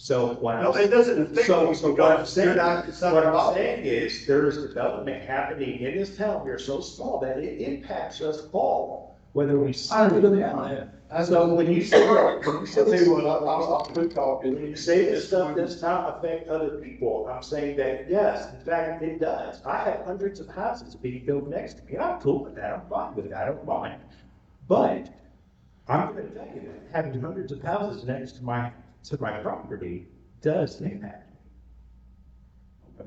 So what No, I'm, it doesn't affect so, you so what I'm because saying, you're not, it's not what your I'm problem. saying is there is development happening in this town. We're so small that it impacts us all, whether we see it or not. So when you say, I'll tell you what, I'll quit talking. when you say this stuff does not affect other people, I'm saying that, yes, in fact, it does. I have hundreds of houses being built next to me, and I'm cool with that, I'm fine with it, I don't mind. But I'm gonna tell you that having hundreds of houses next to my property does impact me.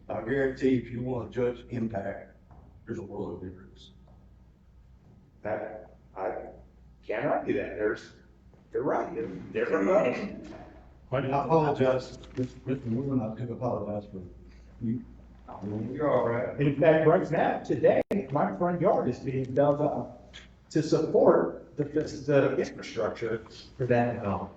I guarantee if you want to judge impact, there's a world of difference. That, I can't argue that, you're right, different levels. I apologize, Mr. Moon, I do apologize for you. you're all right. And in fact, right now, today, my front yard is being dug up to support the infrastructure for that development.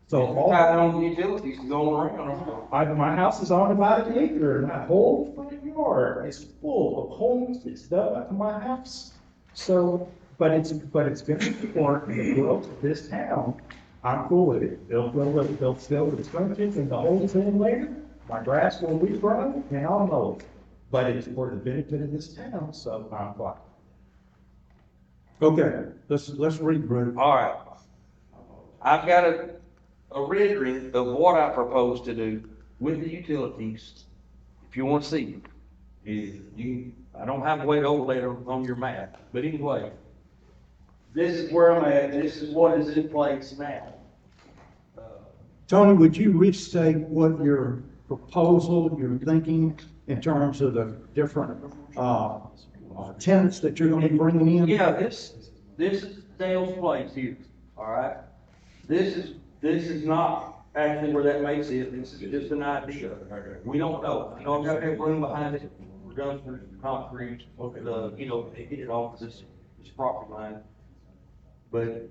So all, Tied on the utilities going around. my house is on about an acre, and my whole front yard is full of homes, it's dug up to my house. So, but it's gonna support the growth of this town, I'm cool with it. They'll fill the structures and the holes in later, my grass will regrow, and I'll mow it. But it's for the benefit of this town, so I'm fine. Okay, let's regroup. All right. I've got a rendering of what I propose to do with the utilities, if you want to see it. I don't have to wait overlay on your map, but anyway, this is where I'm at, this is what is in place now. Tony, would you restate what your proposal, your thinking in terms of the different, tenants that you're gonna be bringing in? Yeah, this is Dale's place here, all right? This is not actually where that makes it, this is just an idea. We don't know, you know, I've got that room behind it, we're done for concrete, you know, to get it off this property line. But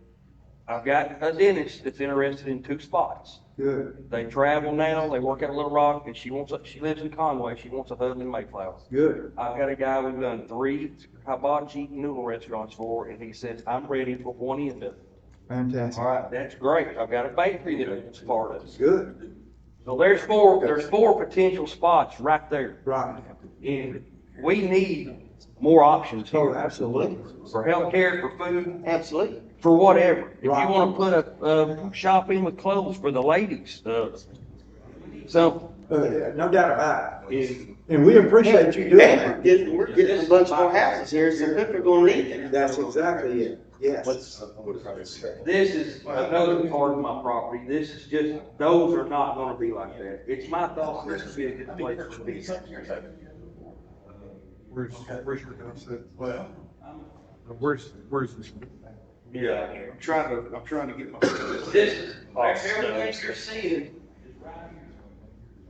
I've got a dentist that's interested in 2 spots. Good, They travel now, they work at Little Rock, and she lives in Conway, she wants a hub in Mayflower. good. I've got a guy we've done 3 hibachi noodle restaurants for, and he says, I'm ready for one end of it. Fantastic. All right, that's great. I've got a bakery that's part of it. Good. So there's 4 potential spots right there. Right. And we need more options Oh, here absolutely. for healthcare, for food, Absolutely. for whatever. If you Right. wanna put a shop in with clothes for the ladies, so. No doubt about it. And we appreciate you doing that. We're getting a bunch more houses here, so people are gonna need it. That's exactly it. Yes. This is another part of my property. This is just, those are not gonna be like that. It's my thought this would be a good place to be. Where's your house at? Well, Where's this? Yeah. I'm trying to get my. This is, everything you're seeing is right here.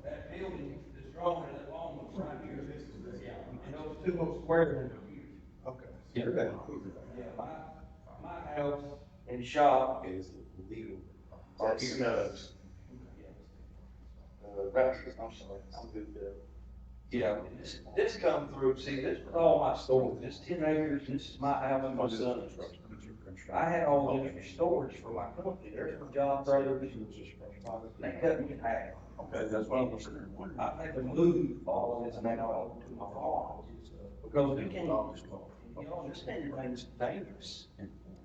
That building is drawn in that long one right here. And those 2 little squares are huge. Okay. Yeah, my house and shop is Or Snugs. I'm sorry, I'm good. Yeah, this come through, see, this was all my storage, this 10 acres, this is my house and my son's. I had all this for storage for my company, there's some job brothers, they cut me in half. Okay, that's what I'm saying. I had to move all of this now to my farm, because we can't, you know, this thing's dangerous.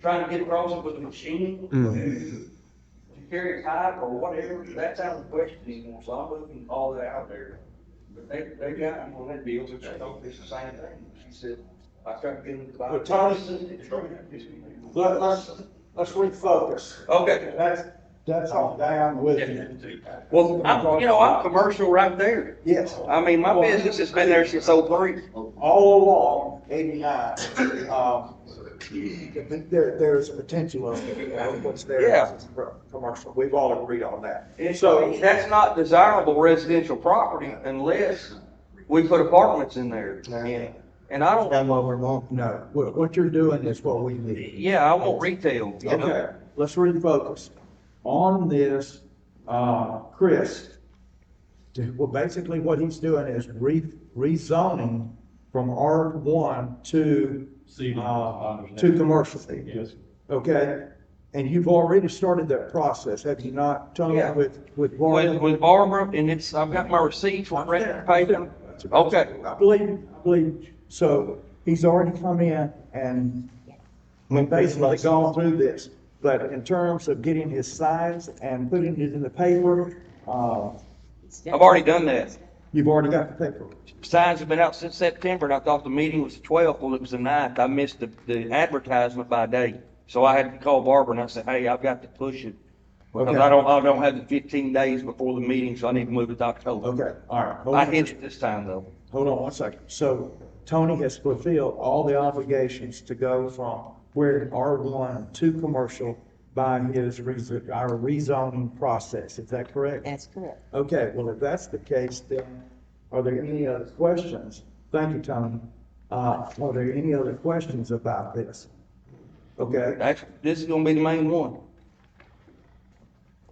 Trying to get across it with a machine, to carry a pipe or whatever, that's out of the question anymore, so I'm moving all that out there. But they got me on that deal, which I thought it's the same thing. She said, I started getting the. Well, Tony, let's refocus. Okay. That's all down with you. Well, I'm commercial right there. Yes. I mean, my business has been there since '03. All along, 89, there's a potential of what's there. Yeah. as commercial. We've all agreed on that. And so that's not desirable residential property unless we put apartments in there. And I don't, That's what we want. No, what you're doing is what we need. yeah, I want retail, you know? Okay, let's refocus. On this, Chris, well, basically what he's doing is rezoning from R1 to commercial. Yes. Okay, and you've already started that process, have you not, Tony, Yeah. with Barbara? With Barbara, and I've got my receipts, what record paper. Okay. I believe, so he's already come in and we've basically gone through this. But in terms of getting his signs and putting it in the paper, I've already done that. you've already got the paper. Signs have been out since September, and I thought the meeting was the 12th, well, it was the 9th. I missed the advertisement by a day. So I had to call Barbara and I said, hey, I've got to push it. Because Okay. I don't have the 15 days before the meeting, so I need to move it to October. Okay, all right. Hold I on. hit it this time though. Hold on one second. So Tony has fulfilled all the obligations to go from where R1 to commercial by our rezoning process. Is that correct? That's correct. Okay, well, if that's the case, then are there any other questions? Thank you, Tony. Are there any other questions about this? Okay, This is gonna be the main one.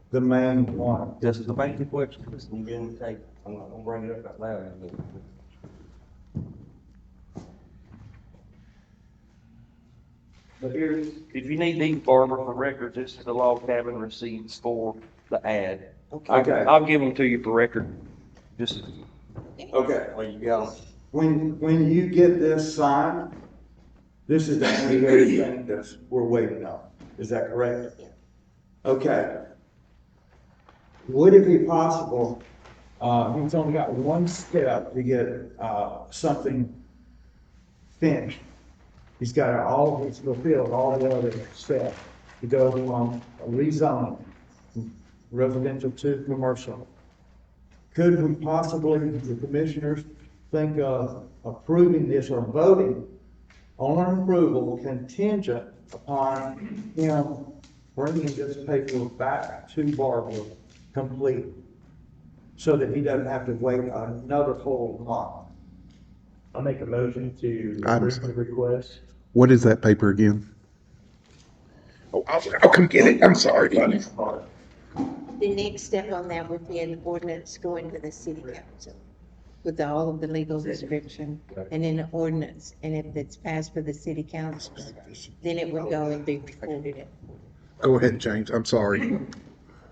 the main one. This is the main question. This is gonna be in the tape. I'm not gonna bring it up out loud. But here, if you need these, Barbara, for record, this is the log cabin receipts for the ad. Okay. I'll give them to you for record. Just, Okay. there you go. When you get this signed, this is the only thing that we're waiting on. Is that correct? Okay. Would it be possible, he's only got one step to get, something finished. He's fulfilled all the other steps to go from rezoning, residential to commercial. Could we possibly, the commissioners, think of approving this or voting on approval contingent upon him bringing this paper back to Barbara complete, so that he doesn't have to wait another full month. I'll make a motion to I'm approve sorry. the request. What is that paper again? Oh, I'll come get it. I'm sorry, buddy. The next step on that would be an ordinance going to the city council with all of the legal description and then an ordinance. And if it's passed for the city council, then it would go and be recorded. Go ahead, James. I'm sorry.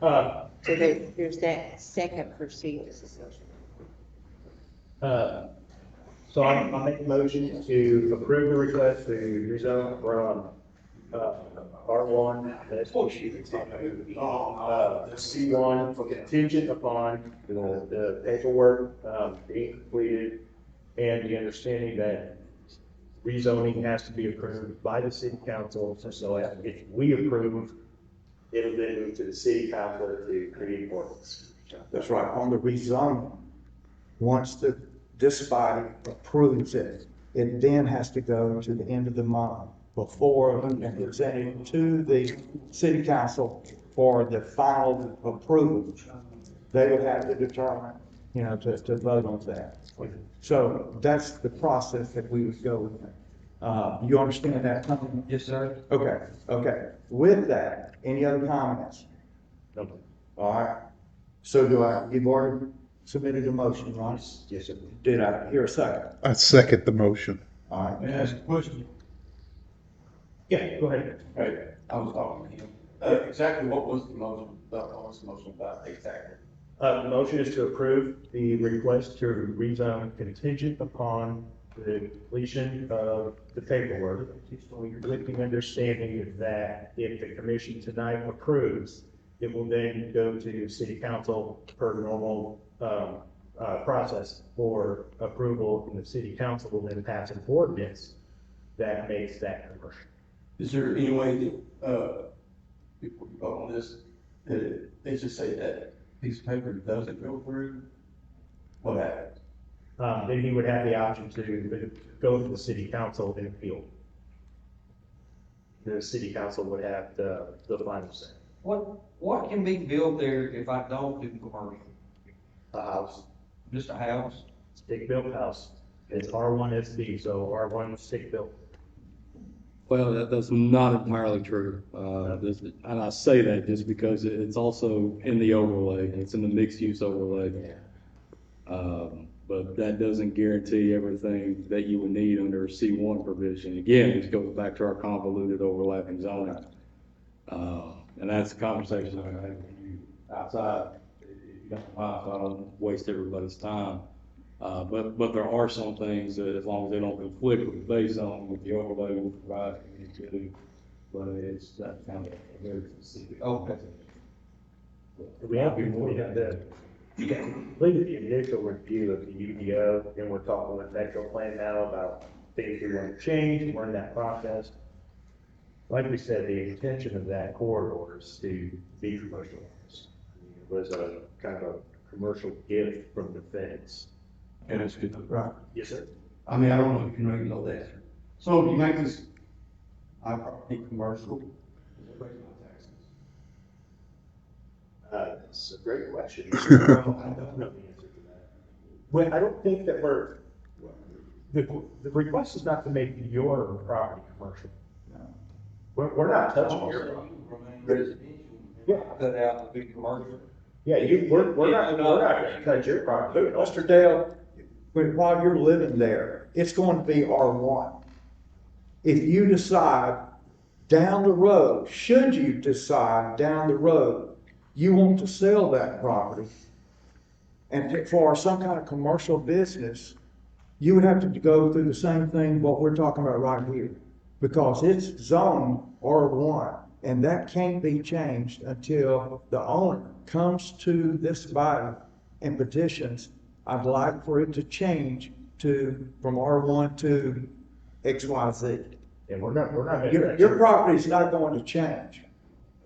Uh, So there's that second procedure. So I'll make a motion to approve the request to rezone from, R1, that's C1 contingent upon the paperwork, being completed and the understanding that rezoning has to be approved by the city council. So if we approve, it'll then move to the city council to create ordinance. That's right, on the rezoning. Once this body approves it, it then has to go to the end of the month before and present it to the city council for the final approval. They would have to determine, to vote on that. So that's the process that we would go with. You understand that, Tom? Yes, sir. Okay. With that, any other comments? No. All right. So you've already submitted a motion, right? Yes, sir. Did I hear a second? I second the motion. All right. May I ask a question? Yeah, go ahead. Hey, I was talking to him. Exactly what was the motion, what was the motion about exactly? The motion is to approve the request to rezone contingent upon the completion of the paperwork, with the understanding that if the commission tonight approves, it will then go to city council per normal, process for approval, and the city council will then pass an ordinance that makes that commercial. Is there any way that, before you vote on this, that they just say that piece of paper doesn't go through? What happens? Then he would have the option to go to the city council and appeal. The city council would have the final say. What can be built there if I don't do commercial? A house, Just a house? stick-built house. It's R1 SD, so R1 stick-built. Well, that's not entirely true. And I say that just because it's also in the overlay, it's in the mixed use overlay. But that doesn't guarantee everything that you would need under a C1 provision. Again, it goes back to our convoluted overlapping zoning. And that's a conversation I have with you outside. You don't mind, so I don't waste everybody's time. But there are some things that, as long as they don't conflict with the base zone, with the overlay, will provide you to do. But it's that kind of very specific. Okay. We have completed the initial review of the UDO, and we're talking with Metro Plan now about things we want to change. We're in that process. Like we said, the intention of that corridor is to be commercialized. It was a kind of a commercial gift from the feds. And it's good. Right. Yes, sir. I mean, I don't know if you really know that. So if you make this, I property commercial, raise my taxes. That's a great question. I don't know the answer to that. Well, I don't think that the request is not to make your property commercial. We're not touching your property. Yeah. Cut out the big commercial. Yeah, we're not gonna touch your property. Mr. Dale, while you're living there, it's going to be R1. If you decide down the road, should you decide down the road, you want to sell that property and for some kind of commercial business, you would have to go through the same thing what we're talking about right here, because it's zoned R1, and that can't be changed until the owner comes to this body and petitions, I'd like for it to change from R1 to XYZ. And we're not gonna. Your property's not going to change.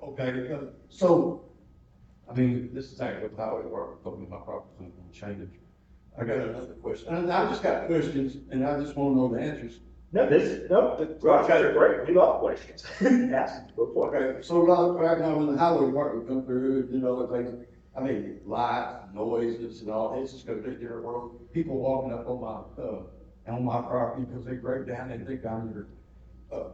Okay, so, I mean, this is actually how it works, talking about property change. I got another question, and I just got questions, and I just wanna know the answers. No, the guys are great, we love questions. Ask, go for it. Okay, so right now, when the highway department come through, you know, lights, noises and all, it's just gonna be different world. People walking up on my property because they break down and think I'm your,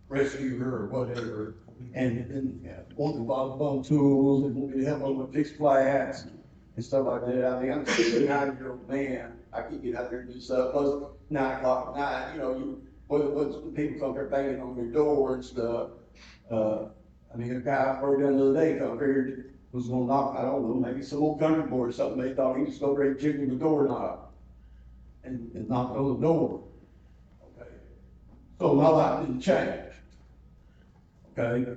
rescuer or whatever. And want to buy phone tools and want me to help them with fix flats and stuff like that. I mean, I'm a 69-year-old man. I can get out there and do stuff. Plus, 9 o'clock at night, you know, when people come here banging on your door and stuff. I mean, a guy I worked the other day come here, was gonna knock, I don't know, maybe some old country boy or something. They thought he was gonna break jiggle the doorknob and knock on the door. Okay. So my life didn't change. Okay.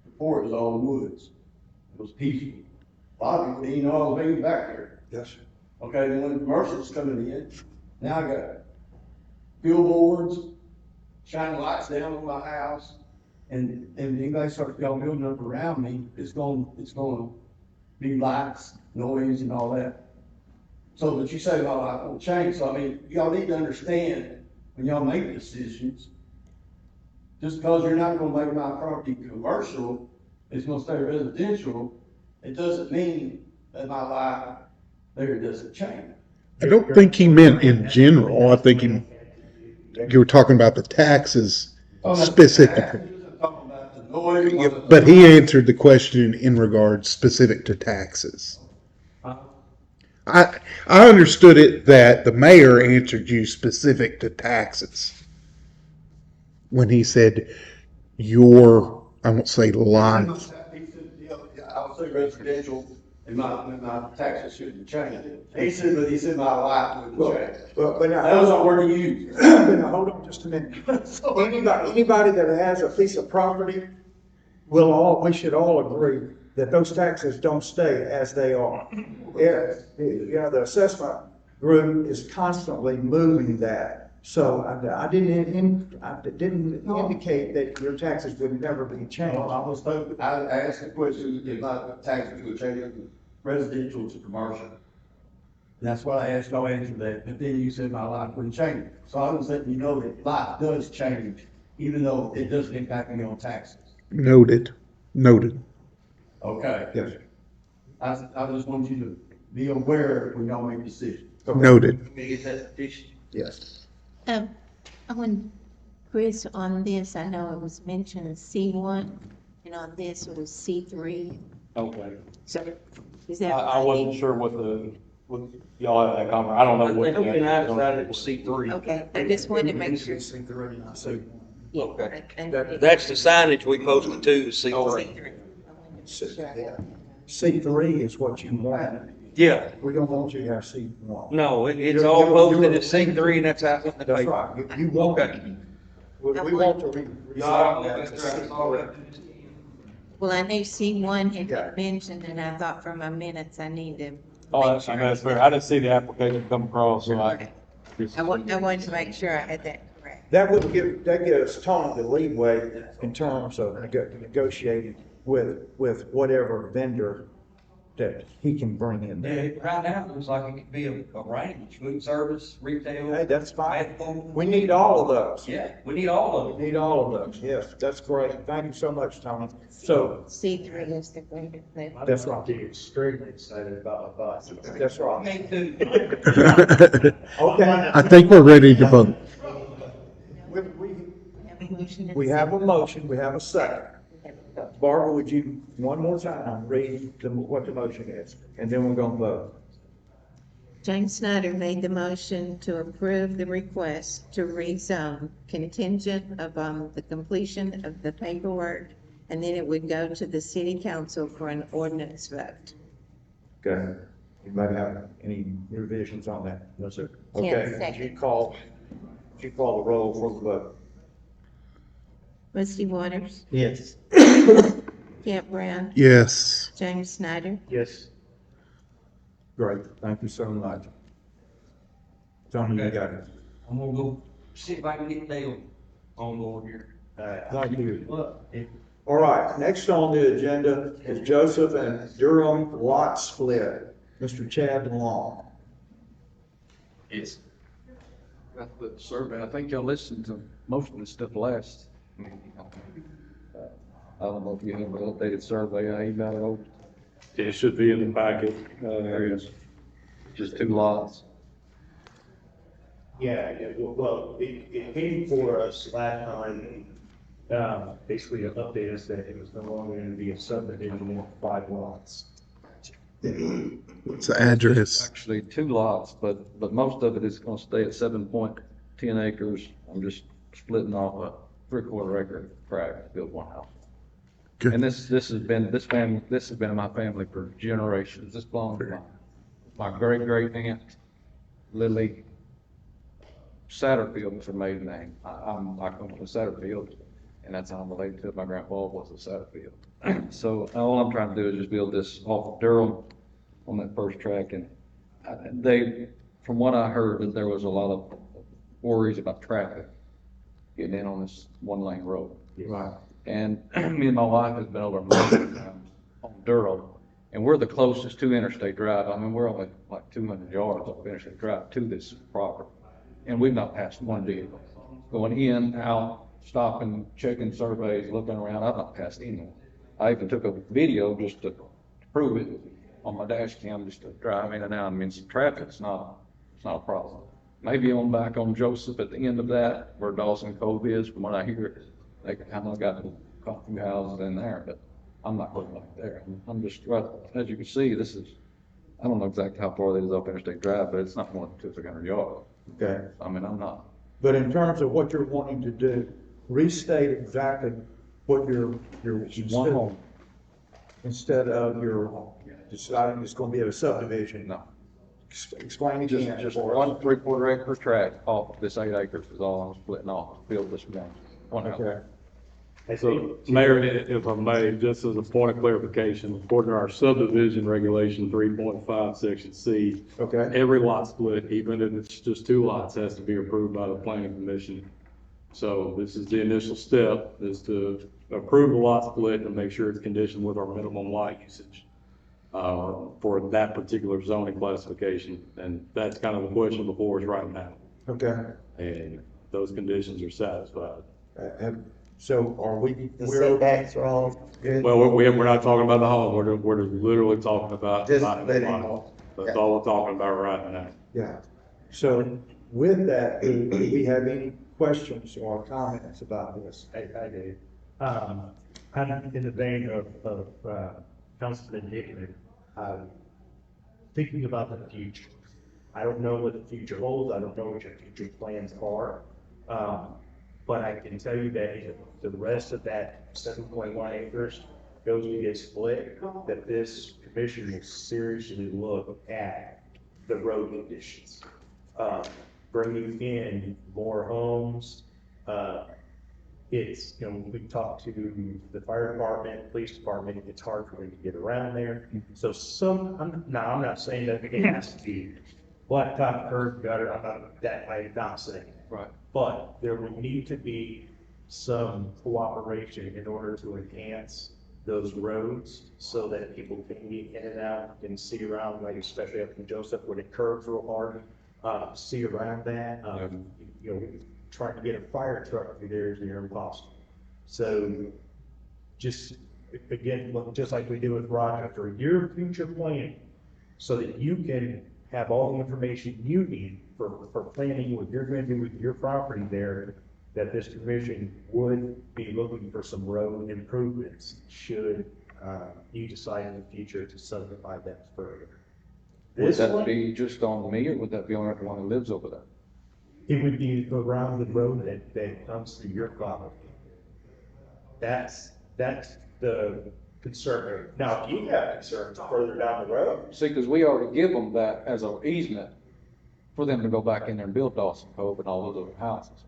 Before it was all woods. It was peaceful. A lot of people didn't know I was being back there. Yes, sir. Okay, then when commercials coming in, now I got billboards, shining lights down on my house, and anybody starts y'all building up around me, it's gonna be lights, noise, and all that. So that you say my life won't change. So I mean, y'all need to understand when y'all make decisions, just because you're not gonna make my property commercial, it's gonna stay residential, it doesn't mean that my life there doesn't change. I don't think he meant in general. I think you were talking about the taxes specifically. Talking about the noise. But he answered the question in regards specific to taxes. I understood it that the mayor answered you specific to taxes when he said your, I won't say line. He said, I'll say residential, and my taxes shouldn't change. He said my life wouldn't change. But now, That was a word he used. but now, hold on just a minute. Anybody that has a piece of property, we should all agree that those taxes don't stay as they are. Yeah, you know, the assessment group is constantly moving that. So I didn't indicate that your taxes would never be changed. I asked the question if my taxes would change from residential to commercial. And that's what I asked, no answer to that, but then you said my life wouldn't change. So I was letting you know that life does change, even though it doesn't impact me on taxes. Noted. Okay. Yes, sir. I just want you to be aware when y'all make decisions. Noted. Let me get that petition. Yes. On Chris, on this, I know it was mentioned C1, and on this it was C3. Okay. So, is that? I wasn't sure what y'all had that comment. I don't know what. I think I decided it was C3. Okay, I just wanted to make sure. Yeah, Okay. and- That's the signage we posted to, is C3. C3 is what you want. Yeah, We don't want you to have C1. no, it's all posted as C3 and that's out in the That's paper. right. You want, Okay. we want to resolve that to C3. Well, I knew C1 had Yeah. been mentioned, and I thought from my minutes, I need to. Oh, make sure that's fair. I didn't see the application come across, so I wanted to make sure I had that correct. That gives Tony the leeway in terms of negotiating with whatever vendor that he can bring in Yeah, there. right now, it looks like it could be a range, food service, retail. Hey, that's fine. medical. We need all of those. Yeah, we need all of We them. need all of those. Yes, that's great. Thank you so much, Tony. So, C3 is the greater than. that's right. I'm extremely excited about my bus. That's right. Me too. Okay. I think we're ready to vote. We have a motion, we have a second. Barbara, would you, one more time, read what the motion is, and then we're gonna vote. James Snyder made the motion to approve the request to rezone contingent upon the completion of the paperwork, and then it would go to the city council for an ordinance vote. Okay. Anybody have any revisions on that? No, sir. Can't Okay, second. you call the roll for the vote. Rusty Waters, Yes. Kent Brown, Yes. James Snyder. Yes. Great, thank you so much. Tony, you got it. I'm gonna go see if I can get Dale on board here. Thank you. All right, next on the agenda is Joseph and Durham lot split. Mr. Chad Long. Yes. Got the survey, I think y'all listened to most of the stuff last. I don't know if you have an updated survey, I emailed it over. It should be in the packet, just 2 lots. Yeah, well, it came for us last time, basically to update us that it was no longer gonna be a subdivision of 5 lots. What's the address? Actually, 2 lots, but most of it is gonna stay at 7.10 acres. I'm just splitting off a 3/4 acre tract to build 1 house. Good. And this has been in my family for generations. This belongs to my great aunt, Lily Satterfield was her maiden name. I come from Satterfield, and that's how I'm related to it. My grandpa was a Satterfield. So all I'm trying to do is just build this off of Durham on that first track, and from what I heard, that there was a lot of worries about traffic getting in on this 1-lane road. Right. And me and my wife has been over multiple times on Durham, and we're the closest to Interstate Drive. I mean, we're only like 200 yards off Interstate Drive to this property, and we've not passed one vehicle. Going in, out, stopping, checking surveys, looking around, I've not passed anyone. I even took a video just to prove it on my dash cam, just to drive in and out. I mean, some traffic's not a problem. Maybe back on Joseph at the end of that, where Dawson Cove is, from what I hear, they kind of got a few houses in there, but I'm not going back there. I'm just, right, as you can see, this is, I don't know exactly how far it is off Interstate Drive, but it's not more than 200-300 yards. Okay. I mean, I'm not. But in terms of what you're wanting to do, restate exactly what your One home. instead of your deciding it's gonna be a subdivision. No. Explain again. Just 1 3/4 acre tract off of this 8 acres is all I'm splitting off, build this one house. Okay. So, Mayor, if I may, just as a point of clarification, according to our subdivision regulation 3.5, section C, Okay. every lot split, even if it's just 2 lots, has to be approved by the planning commission. So this is the initial step, is to approve the lot split and make sure it's conditioned with our minimum lot usage for that particular zoning classification. And that's kind of the question before us right now. Okay. And those conditions are satisfied. So are we? The setbacks are all good? Well, we're not talking about the home, we're literally talking about. Just not the letting lot. go. That's all we're talking about right now. Yeah. So with that, do we have any questions or comments about this? I do. I'm in the vein of Councilman Hickman, thinking about the future. I don't know what the future holds. I don't know what your future plans are. But I can tell you that if the rest of that 7.1 acres goes to get split, that this commission will seriously look at the road conditions. Bringing in more homes, it's, we talked to the fire department, police department, it's hard for them to get around there. So I'm not saying that it has to be blacktop, curb, gutter, I'm not saying that. Right. But there would need to be some cooperation in order to enhance those roads so that people can get in and out and see around, like especially up in Joseph where it curves real hard, see around that. Trying to get a fire truck through there is near impossible. So just, again, just like we do with Rochester, your future plan, so that you can have all the information you need for planning what you're going to do with your property there, that this commission would be looking for some road improvements should you decide in the future to subdivide that further. Would This that one, be just on me, or would that be on everyone who lives over there? it would be around the road that comes through your property. That's the concern. Now, if you have concerns further down the road, See, because we already give them that as an easement for them to go back in there and build Dawson Cove and all those other houses.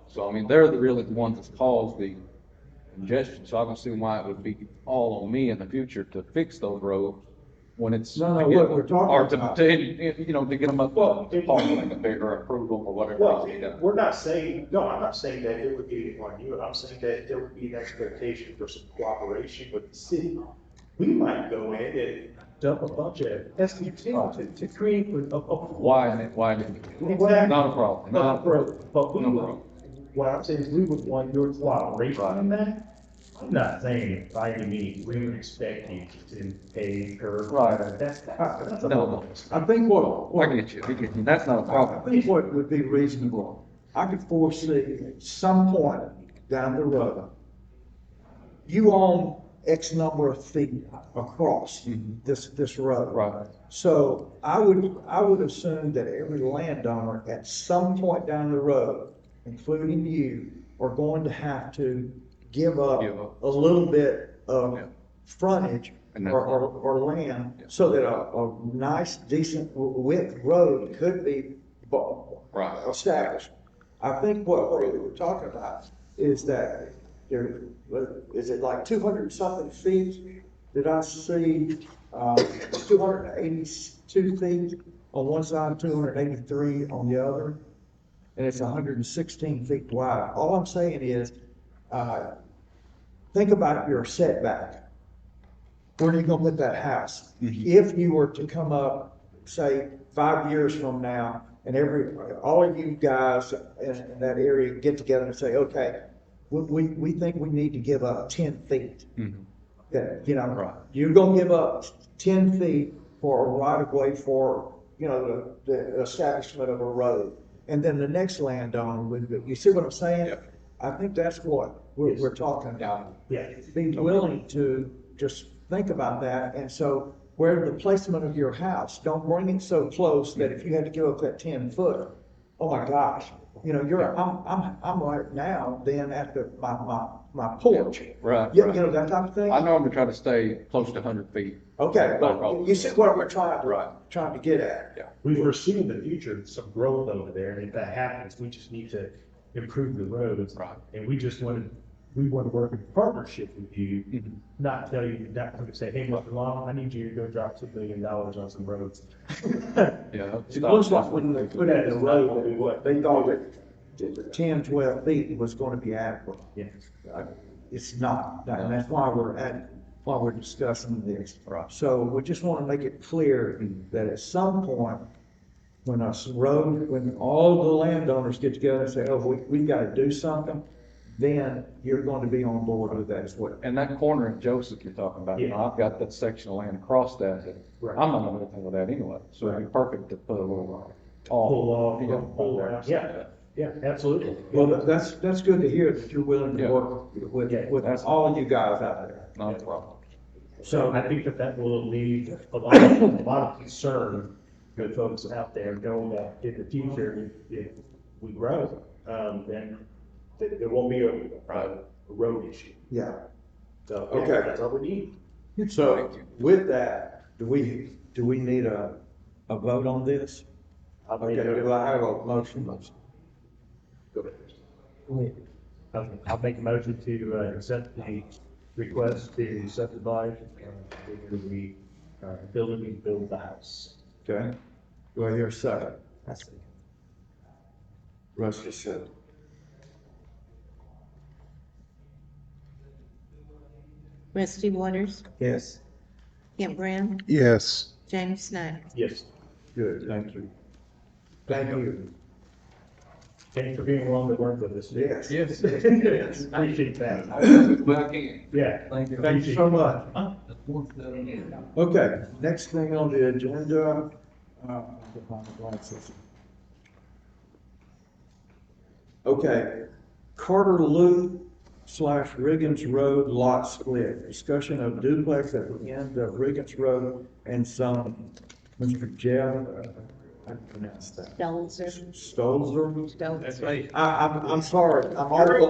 So, I mean, they're really the ones that's caused the congestion, so I don't see why it would be all on me in the future to fix those roads when it's. No, to what get- we're talking or to, about- to get them up, Well, to like a bigger approval or whatever. well, needs to be done. I'm not saying that it would be on you. I'm saying that there would be an expectation for some cooperation with the city. We might go in and up a bunch of SUT to create a. Widen it. Not a problem, not a problem. But we No would, problem. what I'm saying is we would want your cooperation on that. I'm not saying by any means, we would expect you to pay her. Right. That's a No. I think I get you, that's not a I problem. think what would be reasonable, I could foresee at some point down the road, you own X number of feet across this road. Right. So I would assume that every landowner at some point down the road, including you, are going to have to give up Give up. a little bit of Yeah. frontage And that's- or land so that a nice, decent width road could be Right. established. I think what we were talking about is that there, is it like 200 something feet? Did I see, 282 feet on one side, 283 on the other? And it's 116 feet wide. All I'm saying is, think about your setback. Where are you gonna put that house? If you were to come up, say, 5 years from now, and all of you guys in that area get together and say, okay, we think we need to give up 10 feet. That, you know, you're gonna give up 10 feet for a right of way for, you know, the establishment of a road. And then the next landowner would, you see what I'm saying? Yeah. I think that's what we're talking about. Yeah. Be willing to just think about that, and so where the placement of your house, don't bring it so close that if you had to give up that 10 foot, oh my gosh, you know, I'm right now then at my porch. Right, You right. know, that type of thing. I normally try to stay close to 100 feet. Okay, No problem. but you see what we're trying Right. to get at. Yeah. We foresee in the future some growth over there, and if that happens, we just need to improve the roads. Right. And we want to work in partnership with you, not tell you, not to say, hey, Mr. Long, I need you to go drop $2 million on some roads. Yeah. It looks like when they put it in the road, they thought that 10, 12 feet was gonna be adequate. Yeah. It's not, and that's why we're discussing this. Right. So we just wanna make it clear that at some point, when when all the landowners get together and say, oh, we gotta do something, then you're going to be on board with that as well. And that corner in Joseph you're talking about, you know, Yeah. I've got that section of land across that, Right. I'm not gonna do anything with that anyway, so it'd be perfect to put a little Pull off, Yeah. pull around. Yeah, absolutely. Well, that's good to hear that you're willing to Yeah. work with That's- all of you guys out there. Not a problem. So I think that will alleviate a lot of concern with folks out there knowing that in the future, if we grow, then there won't be a road issue. Yeah. So, Okay. yeah, that's all we need. So with that, do we need a vote on this? Okay, do I have a motion? I'll make a motion to accept the request to subdivide the building and build the house. Okay. Do I hear a second? Russ just said. Rusty Waters, Yes. Kent Brown, Yes. James Snyder. Yes. Good, thank you. Thank you. Thanks for being willing to work with us. Yes. Yes. Appreciate that. But I can. Yeah. Thank you. Thank you so much. Okay, next thing on the agenda, get my glasses. Okay, Carter Loop / Riggins Road lot split. Discussion of duplex at the end of Riggins Road and some, Mr. Jeff, I pronounced that. Dolzer. Stolzer? Dolzer. I'm sorry, I'm horrible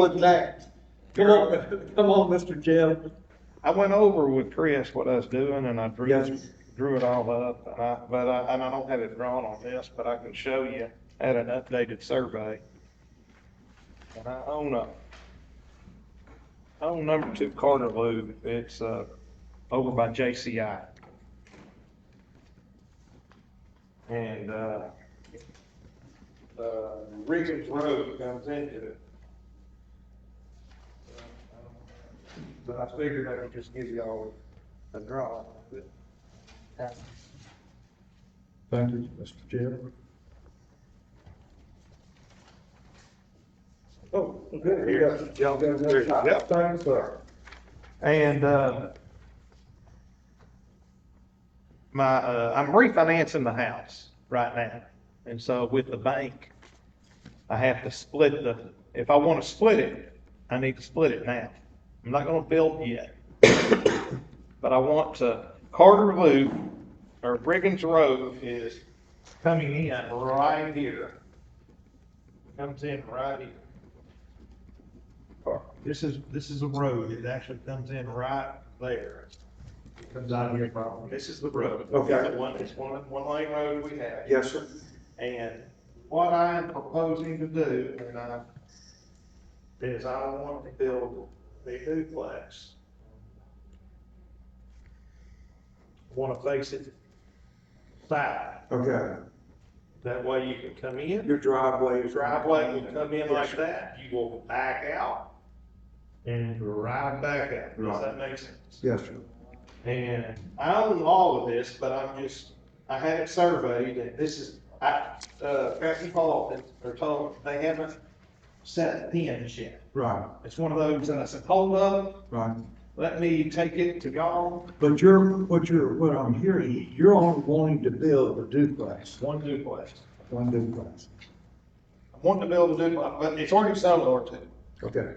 with that. Come on, Mr. Jeff. I went over with Chris what I was doing and I Yes. drew it all up, and I don't have it drawn on this, but I can show you at an updated survey. And I own number 2 Carter Loop. It's, over by JCI. And, Riggins Road comes into it. But I figured I could just give you all a draw. Thank you, Mr. Jeff. Oh, good, y'all got another shot. Yep, thanks, sir. And, I'm refinancing the house right now. And so with the bank, I have to split if I want to split it, I need to split it now. I'm not gonna build yet. But I want to, Carter Loop, or Briggins Road is coming in right here. Comes in right here. This is a road, it actually comes in right there. It comes out here from, this is the road. Okay. It's one lane road we have. Yes, sir. And what I'm proposing to do, is I want to build a duplex. I want to face it side. Okay. That way you can come in. Your driveway is. Driveway will come in like that, you will back out and drive back out. Does that make sense? Yes, sir. And I own all of this, but I had it surveyed, and this is, Captain Paul, they're told they haven't set pins yet. Right, It's one of those, and I said, hold up, right. let me take it to y'all. But what I'm hearing, you're only wanting to build a duplex, One duplex. one duplex. I'm wanting to build a duplex, but it's already sold or two. Okay.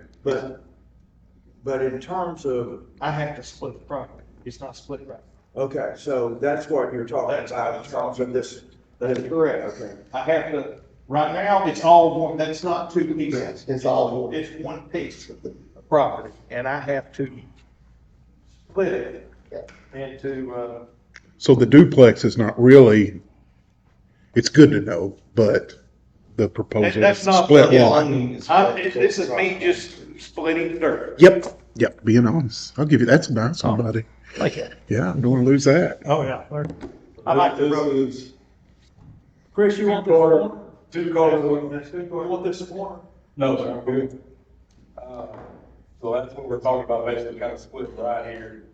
But in terms of, I have to split the property. It's not split right. okay, so that's what you're talking about in terms of this. That is correct. Okay. I have to, right now, it's all one, that's not two pieces. It's all one. It's one piece of property, and I have to split it into, So the duplex is not really, it's good to know, but the proposal is that's to not. split Yeah, lot. This is me just splitting the dirt. Yep, being honest. I'll give you, that's about somebody. Like it. Yeah, I don't want to lose that. Oh, yeah. I like the road. Chris, you want the Two cars. You want this one? No, sir, I'm good. So that's what we're talking about, basically kind of split right here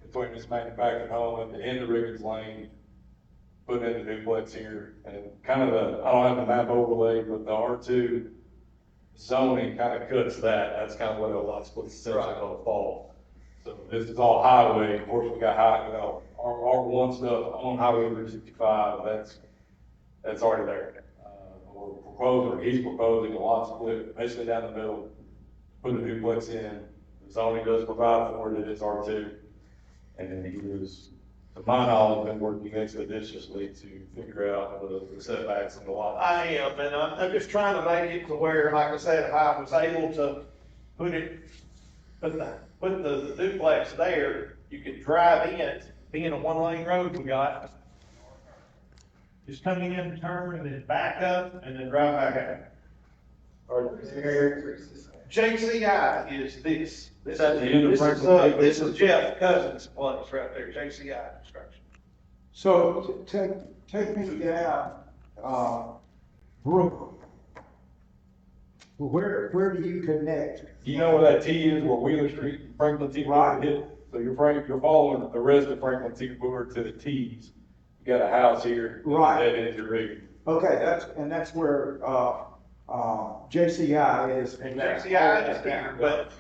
between this manufactured home at the end of Riggins Lane, putting in the duplex here, and kind of I don't have the map overlay, but the R2 zoning kind of cuts that. That's kind of where the lot split's essentially gonna fall. So this is all highway, of course, we got R1 stuff on Highway 365, that's already there. He's proposing a lot split, basically down the middle, put a duplex in. The zoning does provide for it, it is R2. And then he was, to my knowledge, been working expeditiously to figure out the setbacks in the lot. I am, and I'm just trying to make it to where, like I said, if I was able to put the duplex there, you could drive in, being a one-lane road we got. Just come in, turn, and then back up, and then drive back out. JCI is this. This at the end of Franklin. This is Jeff Cousins' place right there, JCI Construction. So take me down, Brook. Where do you connect? You know where that T is, where Wheeler Street, Franklin T. Board hit? So you're following the rest of Franklin T. Board to the T's. You got a house here. Right. That is your rig. Okay, that's where, JCI is. And JCI is here, but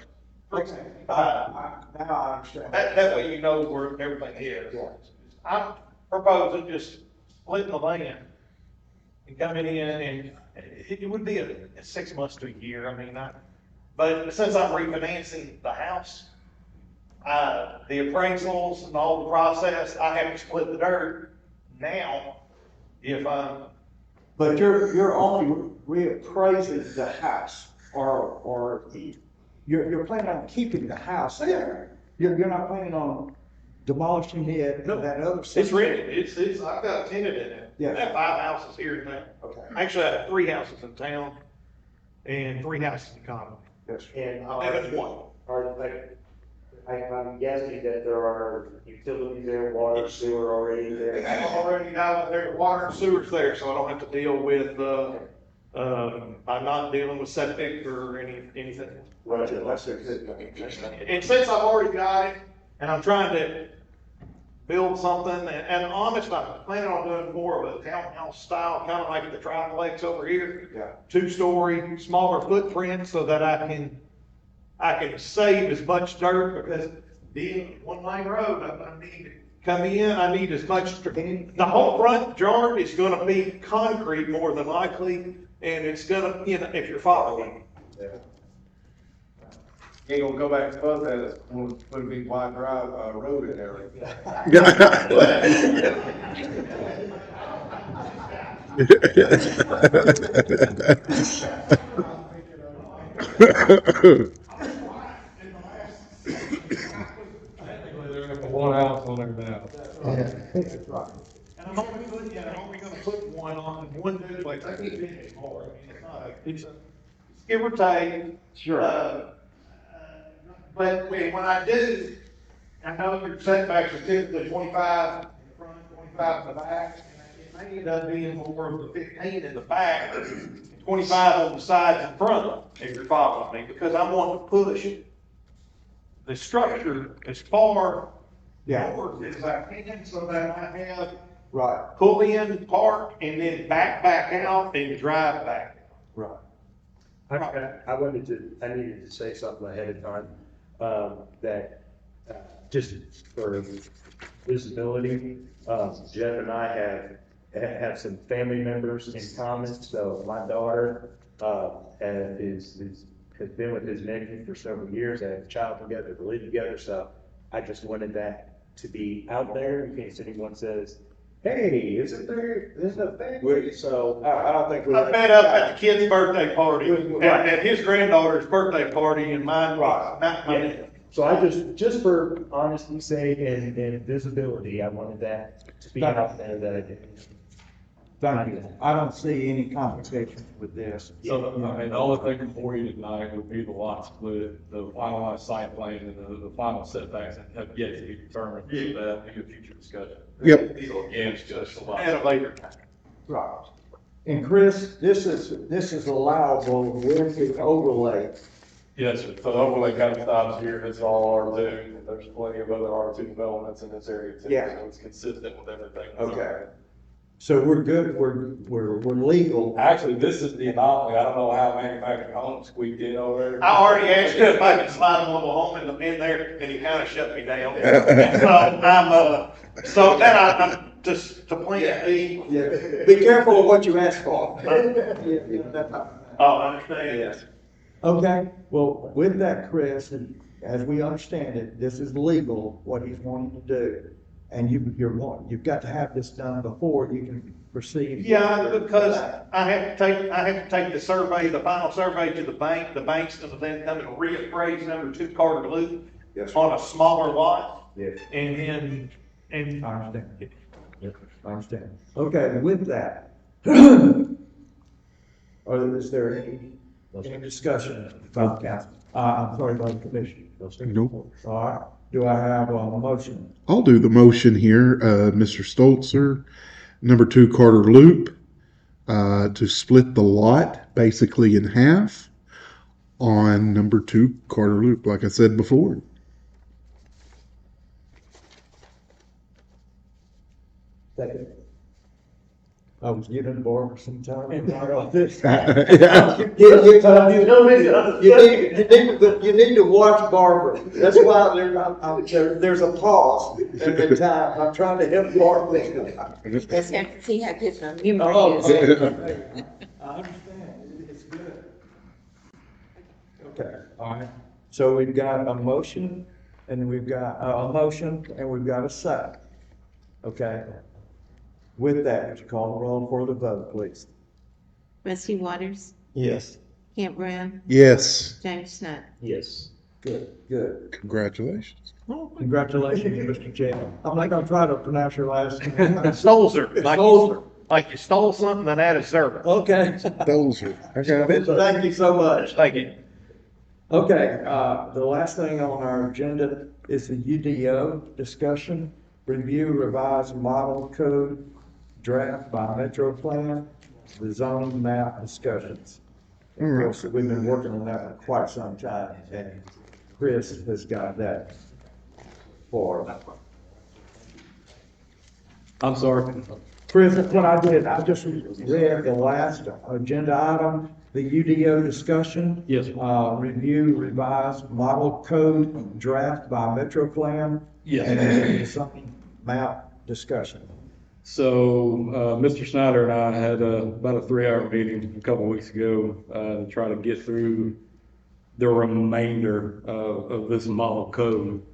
Okay, now I understand. that way you know where everything is. I'm proposing just splitting the land and coming in, and it would be a 6 months to a year, but since I'm refinancing the house, the appraisals and all the process, I have to split the dirt now if I'm. But you're only reappraising the house, or you're planning on keeping the house there. You're not planning on demolishing it, No, that other. It's rented, I've got a tenant in it. Yeah. I have 5 houses here now. Okay. Actually, I have 3 houses in town and 3 houses in Conway. Yes. And that's one. I'm guessing that there are utilities there, water, sewer already there. Already now, there's water and sewers there, so I don't have to deal with, I'm not dealing with septic or anything. Right, that's it. And since I've already got it, and I'm trying to build something, and honest, I'm planning on doing more of a townhouse style, kind of like the triplex over here. Yeah. 2-story, smaller footprint, so that I can save as much dirt, because being one lane road, I need to come in, I need as much, the whole front yard is gonna be concrete more than likely, and it's gonna, if you're following. Ain't gonna go back to us, that it's put a big wide drive, road in there. One house on there now. And I'm only gonna put one on one duplex, I can't do it more, it's a, give or take. Sure. But when I do, I know your setbacks are typically 25 in the front, 25 in the back, and it may end up being more of the 15 in the back, 25 on the sides and front, if you're following me, because I want to push the structure as far forward as I can, so that I have Right, pull in, park, and then back out, and drive back. right. I needed to say something ahead of time, that, just for visibility, Jeff and I have some family members in common, so my daughter, has been with his nephew for several years, they have a child together, they live together, so I just wanted that to be out there in case anyone says, hey, isn't a family? So I don't think we. I met up at the kid's birthday party, at his granddaughter's birthday party, and mine was not my name. So I just for honesty's sake and visibility, I wanted that to be out there that I did. Thank you. I don't see any complications with this. So, I mean, the only thing before you tonight would be the lot split, the finalized site plan, and the final setbacks have yet to be determined. So that be a future discussion. Yep. So again, it's just a lot. At a later time. Right. And Chris, this is allowable with the overlay. Yes, sir. So the overlay kind of stops here. It's all R2. There's plenty of other R2 developments in this area too. Yeah. So it's consistent with everything. Okay. So we're good, we're legal. Actually, this is the anomaly. I don't know how manufactured homes squeaked in over there. I already asked him if I could slide a mobile home in there, and he kind of shut me down. So then I'm just to plant the. Yeah. Be careful of what you ask for. Oh, I understand. Yes. Okay, well, with that, Chris, and as we understand it, this is legal, what he's wanting to do. And you've got to have this done before you can proceed. Yeah, because I have to take the survey, the final survey to the bank. The bank's gonna then come and reappraise number 2 Carter Loop on a smaller lot. Yes. And I understand. Yes, I understand. Okay, with that, is there any discussion about the council? I'm sorry, about the commission. Nope. All right, do I have a motion? I'll do the motion here, Mr. Stolzer, number 2 Carter Loop, to split the lot basically in half on number 2 Carter Loop, like I said before. Second. I was giving Barbara some time. on this. Yeah. You need to watch Barbara. That's why there's a pause in time. I'm trying to help Barbara. Let's have to see how good my Oh, memory is. okay. I understand. It's good. Okay, all right. So we've got a motion and we've got a second. Okay. With that, would you call the roll for the vote, please? Rusty Waters, Yes. Kent Brown, Yes. James Snudd. Yes. Good. Congratulations. Congratulations, Mr. Chairman. I'm not gonna try to pronounce your last name. Stolzer, Stolzer. like you stole something and added service. Okay. Those are, I got it. Thank you so much. Thank you. Okay, the last thing on our agenda is the UDO discussion, review revised model code draft by Metro Plan, the zoning map discussions. Of course, we've been working on that for quite some time, and Chris has got that for us. I'm sorry. Chris, what I did, I just read the last agenda item, the UDO discussion. Yes. Review revised model code draft by Metro Plan. Yes. And the zoning map discussion. So, Mr. Snyder and I had about a 3-hour meeting a couple weeks ago to try to get through the remainder of this model code.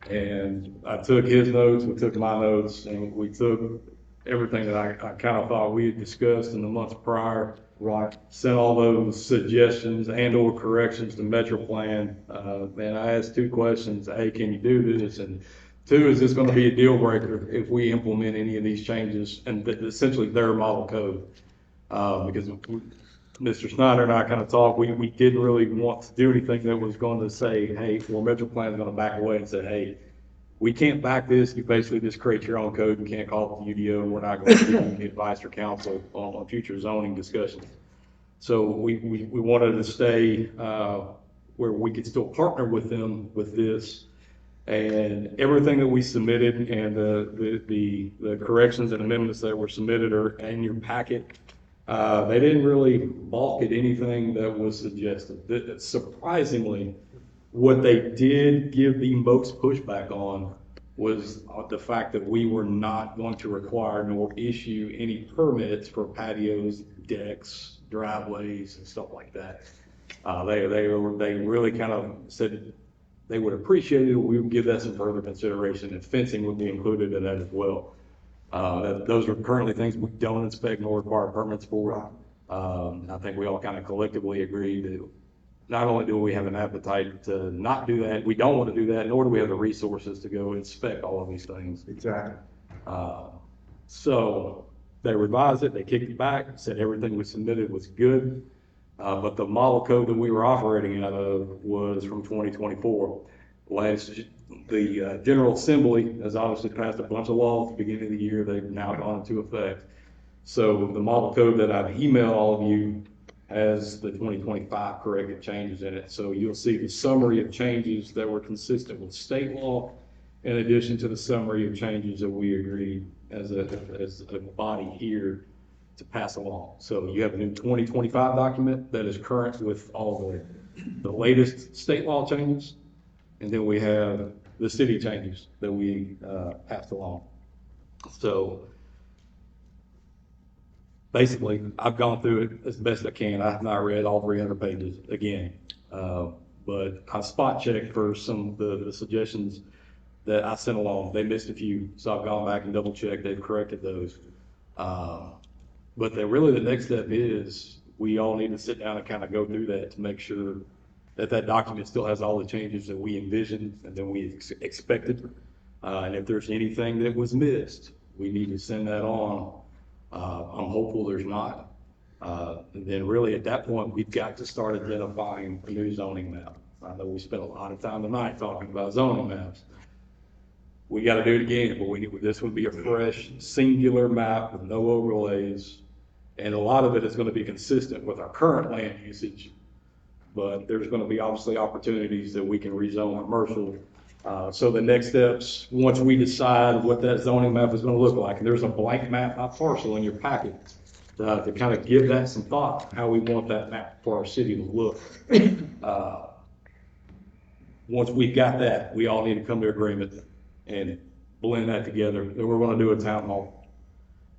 And I took his notes, we took my notes, and we took everything that I kind of thought we had discussed in the months prior. Right. Sent all those suggestions and or corrections to Metro Plan. And I asked 2 questions. A, can you do this? And 2, is this going to be a deal breaker if we implement any of these changes and essentially their model code? Because Mr. Snyder and I kind of talked, we didn't really want to do anything that was going to say, hey, well, Metro Plan is going to back away and say, hey, we can't back this. You basically just create your own code. You can't call it the UDO. And we're not going to give you any advice or counsel on future zoning discussions. So we wanted to stay where we could still partner with them with this. And everything that we submitted and the corrections and amendments that were submitted are in your packet. They didn't really balk at anything that was suggested. Surprisingly, what they did give the most pushback on was the fact that we were not going to require nor issue any permits for patios, decks, driveways, and stuff like that. They really kind of said they would appreciate it. We would give that some further consideration, and fencing would be included in that as well. Those are currently things we don't inspect nor require permits for. I think we all kind of collectively agreed that not only do we have an appetite to not do that, we don't want to do that, nor do we have the resources to go inspect all of these things. Exactly. So they revised it, they kicked it back, said everything we submitted was good. But the model code that we were operating out of was from 2024. The General Assembly has obviously passed a bunch of laws at the beginning of the year. They've now gone into effect. So the model code that I've emailed all of you has the 2025 corrected changes in it. So you'll see the summary of changes that were consistent with state law, in addition to the summary of changes that we agreed as a body here to pass along. So you have a new 2025 document that is current with all the latest state law changes. And then we have the city changes that we passed along. So basically, I've gone through it as best I can. I have not read all 300 pages again. But I spot checked for some of the suggestions that I sent along. They missed a few, so I've gone back and double checked. They've corrected those. But really the next step is we all need to sit down and kind of go through that to make sure that that document still has all the changes that we envisioned and that we expected. And if there's anything that was missed, we need to send that on. I'm hopeful there's not. And then really at that point, we've got to start identifying a new zoning map. I know we spent a lot of time tonight talking about zoning maps. We got to do it again, but this would be a fresh, singular map with no overlays. And a lot of it is going to be consistent with our current land usage. But there's going to be obviously opportunities that we can rezone commercial. So the next steps, once we decide what that zoning map is going to look like, and there's a blank map by parcel in your packet to kind of give that some thought, how we want that map for our city to look. Once we've got that, we all need to come to agreement and blend that together. Then we're going to do a town hall.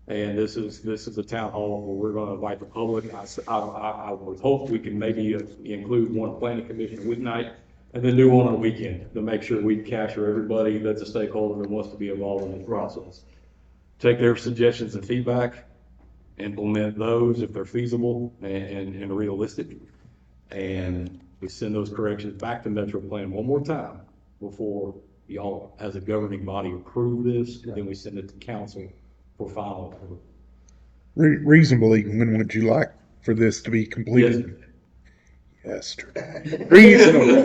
And this is a town hall where we're going to invite the public. I would hope we can maybe include one planning commission weeknight and then do one on a weekend to make sure we capture everybody that's a stakeholder that wants to be involved in the process. Take their suggestions and feedback, implement those if they're feasible and realistic. And we send those corrections back to Metro Plan one more time before y'all as a governing body approve this, and then we send it to council for final approval. Reasonably, when would you like for this to be completed? Yesterday. Reasonable.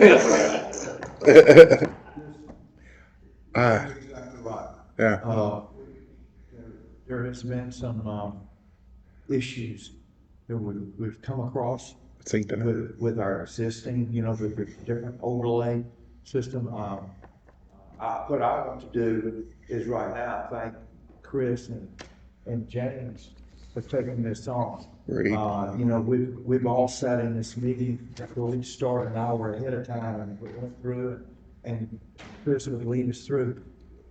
Exactly right. Yeah. There has been some issues that we've come across with our existing, the different overlay system. What I want to do is right now thank Chris and James for taking this on. Great. You know, we've all sat in this meeting, we started an hour ahead of time, and we went through it, and Chris would lead us through.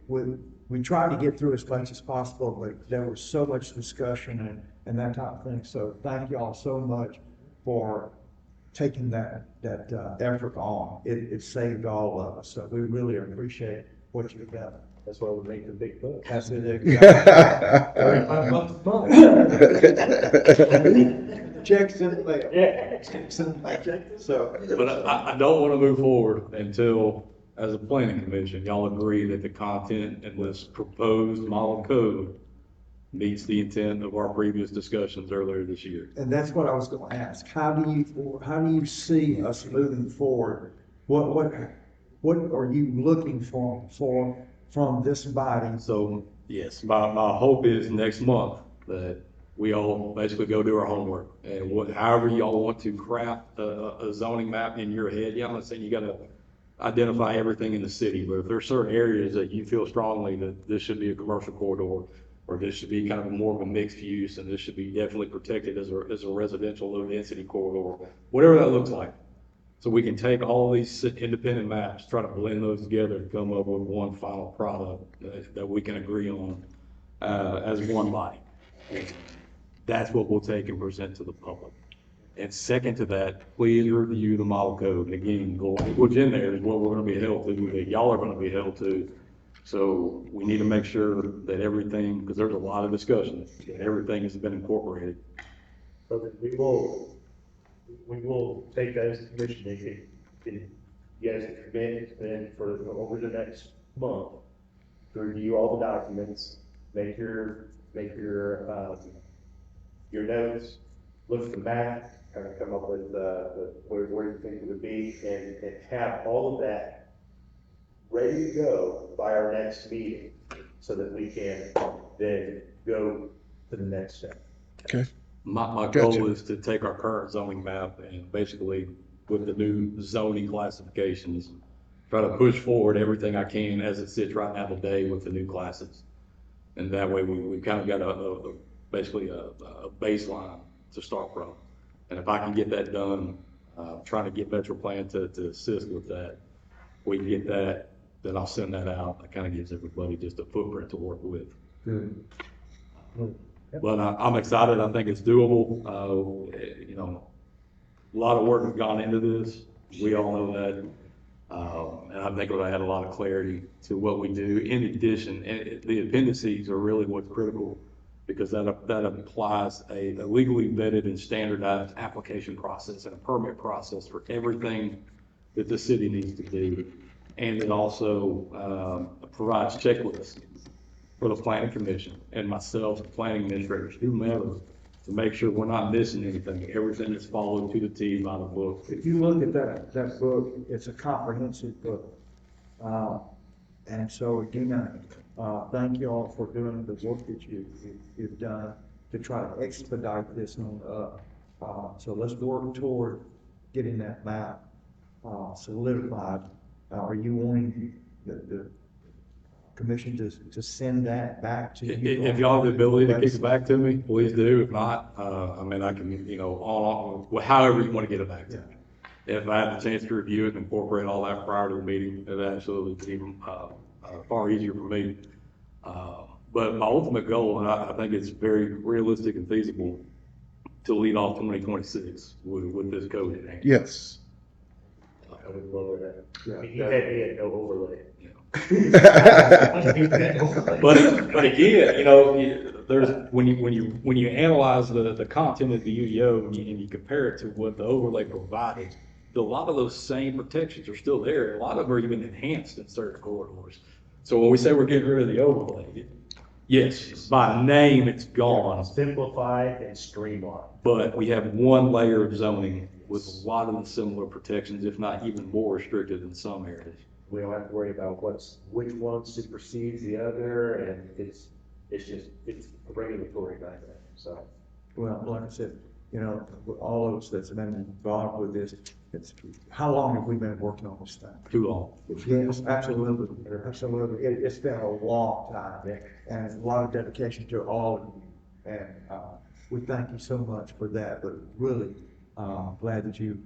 We tried to get through as much as possible, but there was so much discussion and that type of thing. So thank you all so much for taking that effort on. It saved all of us, so we really appreciate what you've done. That's why we make the big bucks. That's it. Checks in the mail. Yeah. Checks in the mail. So. But I don't want to move forward until, as a planning commission, y'all agree that the content in this proposed model code meets the intent of our previous discussions earlier this year. And that's what I was gonna ask. How do you see us moving forward? What are you looking for from this body? So, yes, my hope is next month that we all basically go do our homework. And however y'all want to craft a zoning map in your head, yeah, I'm not saying you gotta identify everything in the city, but if there's certain areas that you feel strongly that this should be a commercial corridor, or this should be kind of more of a mixed use, and this should be definitely protected as a residential low density corridor, whatever that looks like. So we can take all these independent maps, try to blend those together and come up with one final product that we can agree on as one body. That's what we'll take and present to the public. And second to that, please review the model code. And again, what's in there is what we're gonna be held to, that y'all are gonna be held to. So we need to make sure that everything, because there's a lot of discussion, that everything has been incorporated. So that we will take that as a commission, you guys can commit, and for over the next month, to review all the documents, make your notes, look at the map, kind of come up with, where you think it would be, and have all of that ready to go by our next meeting, so that we can then go to the next step. Okay. My Gotcha. goal is to take our current zoning map and basically with the new zoning classifications, try to push forward everything I can as it sits right now today with the new classes. And that way we kind of got basically a baseline to start from. And if I can get that done, trying to get Metro Plan to assist with that, we can get that, then I'll send that out. That kind of gives everybody just a footprint to work with. Good. But I'm excited. I think it's doable. You know, a lot of work has gone into this. We all know that. And I think we'll add a lot of clarity to what we do. In addition, and the appendices are really what's critical, because that applies a legally vetted and standardized application process and a permit process for everything that the city needs to do. And it also provides checklists for the planning commission and myself, the planning administrators, whomever, to make sure we're not missing anything. Everything is followed to the T by the book. If you look at that book, it's a comprehensive book. And so again, thank you all for doing the work that you've done to try to expedite this one up. So let's work toward getting that map solidified. Are you wanting the commission to send that back to you? If y'all have the ability to kick it back to me, please do. If not, I mean, I can, however you want to get it back to me. If I have the chance to review it and incorporate all that prior to the meeting, it absolutely be even far easier for me. But my ultimate goal, and I think it's very realistic and feasible, to lead off 2026 with this code in hand. Yes. I would lower that. He had no overlay. But again, there's when you analyze the content of the UDO and you compare it to what the overlay provided, a lot of those same protections are still there. A lot of them are even enhanced in certain corridors. So when we say we're getting rid of the overlay, yes, by name it's gone, Simplified and streamlined. but we have one layer of zoning with a lot of the similar protections, if not even more restricted in some areas. We don't have to worry about which one supersedes the other, and it's a regulatory nightmare, so. Well, like I said, you know, with all of us that's been involved with this, how long have we been working on this thing? Too long. Yes, absolutely, absolutely. It's been a long time, and a lot of dedication to all of you. And, we thank you so much for that, but really, glad that you,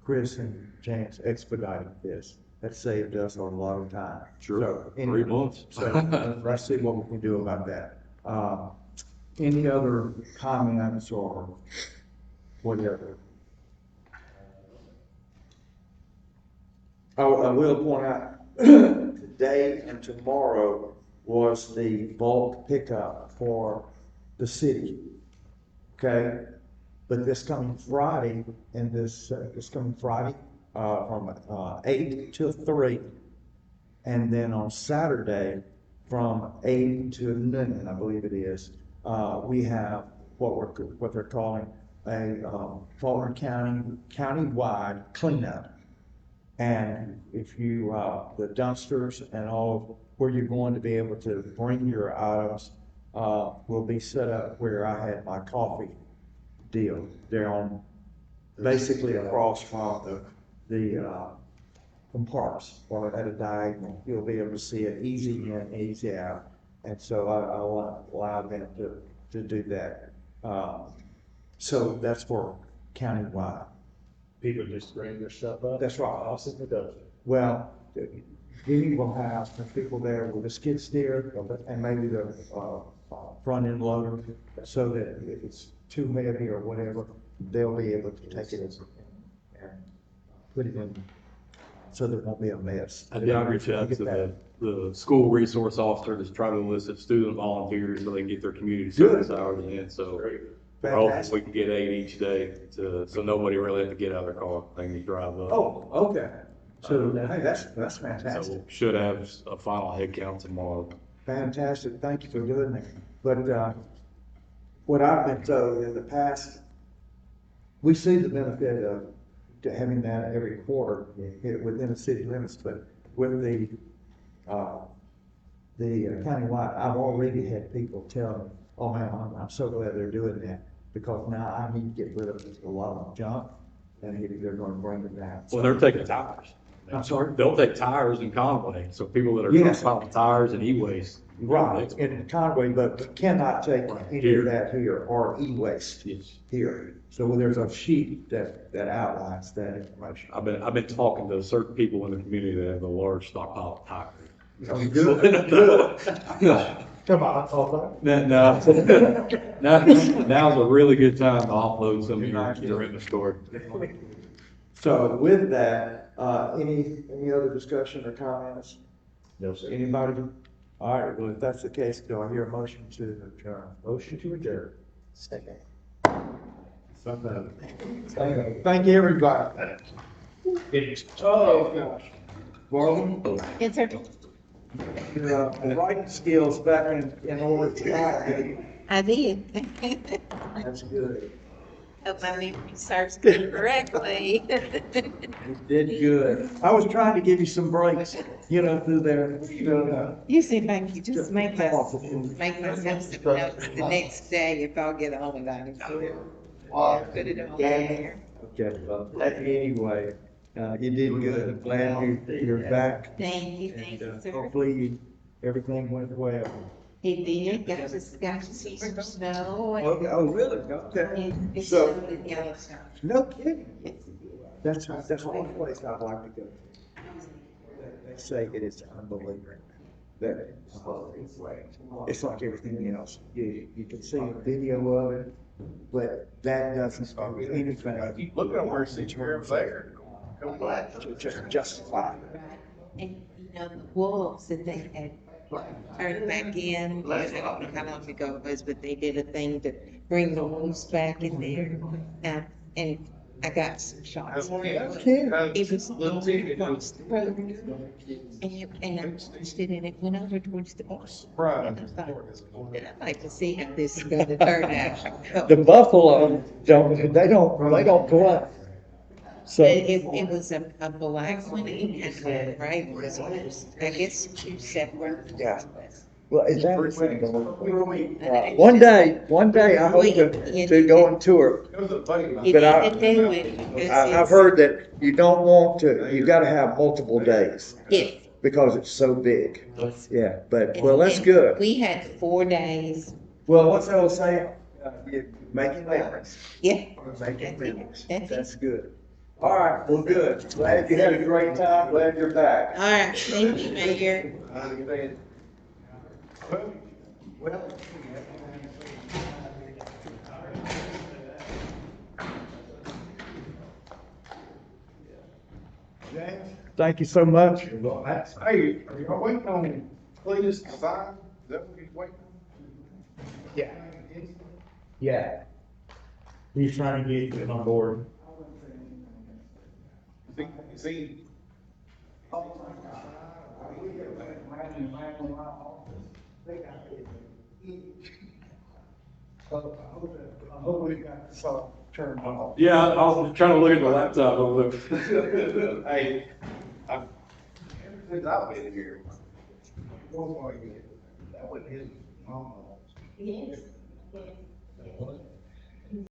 Chris and James, expedited this. That saved us a lot of time. Sure. So, 3 months. So, let's see what we can do about that. Any other comments or whatever? Oh, I will point out, today and tomorrow was the bulk pickup for the city. Okay? But this coming Friday, and this coming Friday, from 8 till 3, and then on Saturday from 8 to noon, I believe it is, we have what they're calling a Fulton County countywide cleanup. And if you the dumpsters and all where you're going to be able to bring your items will be set up where I had my coffee deal. They're on basically across from the from Parks, or at a diagonal. You'll be able to see it easy in, easy out. And so I want to allow them to do that. So that's for countywide. People just bring their stuff up. That's right. I'll sit with those. Well, we will have some people there with a skid steer and maybe the front end loader, so that if it's too heavy or whatever, they'll be able to take it and put it in, so there won't be a mess. I did reach out to the school resource officer to try to enlist student volunteers so they can get their community service hours in, so. We're hoping we can get 8 each day so nobody really have to get out of their car, they can drive up. Oh, okay. So, hey, that's So fantastic. should have a final head count tomorrow. Fantastic. Thank you for doing that. But, what I've been told in the past, we see the benefit of to having that every quarter within the city limits, but with the countywide, I've already had people tell me, oh man, I'm so glad they're doing that, because now I need to get rid of a lot of junk, and they're gonna bring it down. Well, they're taking tires. I'm sorry? They'll take tires in Conway, so people that are Yes. dropping tires and e-waste. Right, in Conway, but we cannot take any of that here, or e-waste Yes. here. So there's a sheet that outlines that information. I've been talking to certain people in the community that have a large stockpile of tires. Oh, good, good. Come on, I'll Now's a really good time to offload some of your inventory. So with that, any other discussion or comments? No, sir. Anybody? All right, well, if that's the case, do I hear a motion to adjourn? Motion to adjourn. Second. Thank you, everybody. Oh, gosh. Marlon, It's a, your writing skills back in order tonight. I did. That's good. Hope my memory serves me correctly. You did good. I was trying to give you some breaks, through there, You see, thank you, just make myself some notes the next day if I'll get on and I can put it on there. Okay, well, anyway, you did good. I'm glad you're back. Thank you, sir. Hopefully, everything went well. It did, got to see some snow and. Oh, really? Okay. And it's So- so the yellow stuff. No kidding. That's one place I'd like to go. They say it is unbelievable. That it's like everything else. You can see a video of it, but that doesn't do anything. Look at where you're there. To just justify. And, the wolves that they had turned back in, I don't know how long ago it was, but they did a thing to bring the wolves back in there. And I got some shots. It was a little across the road. And I watched it and it went over towards the bus. And I thought, I'd like to see how this is gonna turn out. The buffalo they don't go up. So. It was a black one and a gray one, so it was, I guess, two separate. Yeah. Well, is that one day I hope to go on tour. You But need to do it. I've heard that you don't want to, you gotta have multiple days Yes. because it's so big. Yes. Yeah, but, well, that's And good. We had 4 days. Well, what's I was saying, you're making memories. Yeah. Making memories. That's it. That's good. All right, well, good. Glad you had a great time. Glad you're back. All right, thank you, Mayor. Well, James, thank you so much. Hey, are you waiting on Cletus to sign? Is that what he's waiting on? Yeah. Yeah. He's trying to get you on board. Is he? I hope we got this all turned off. Yeah, I was trying to look at the laptop over there. Hey, ever since I've been here, that wasn't his mom. Yes.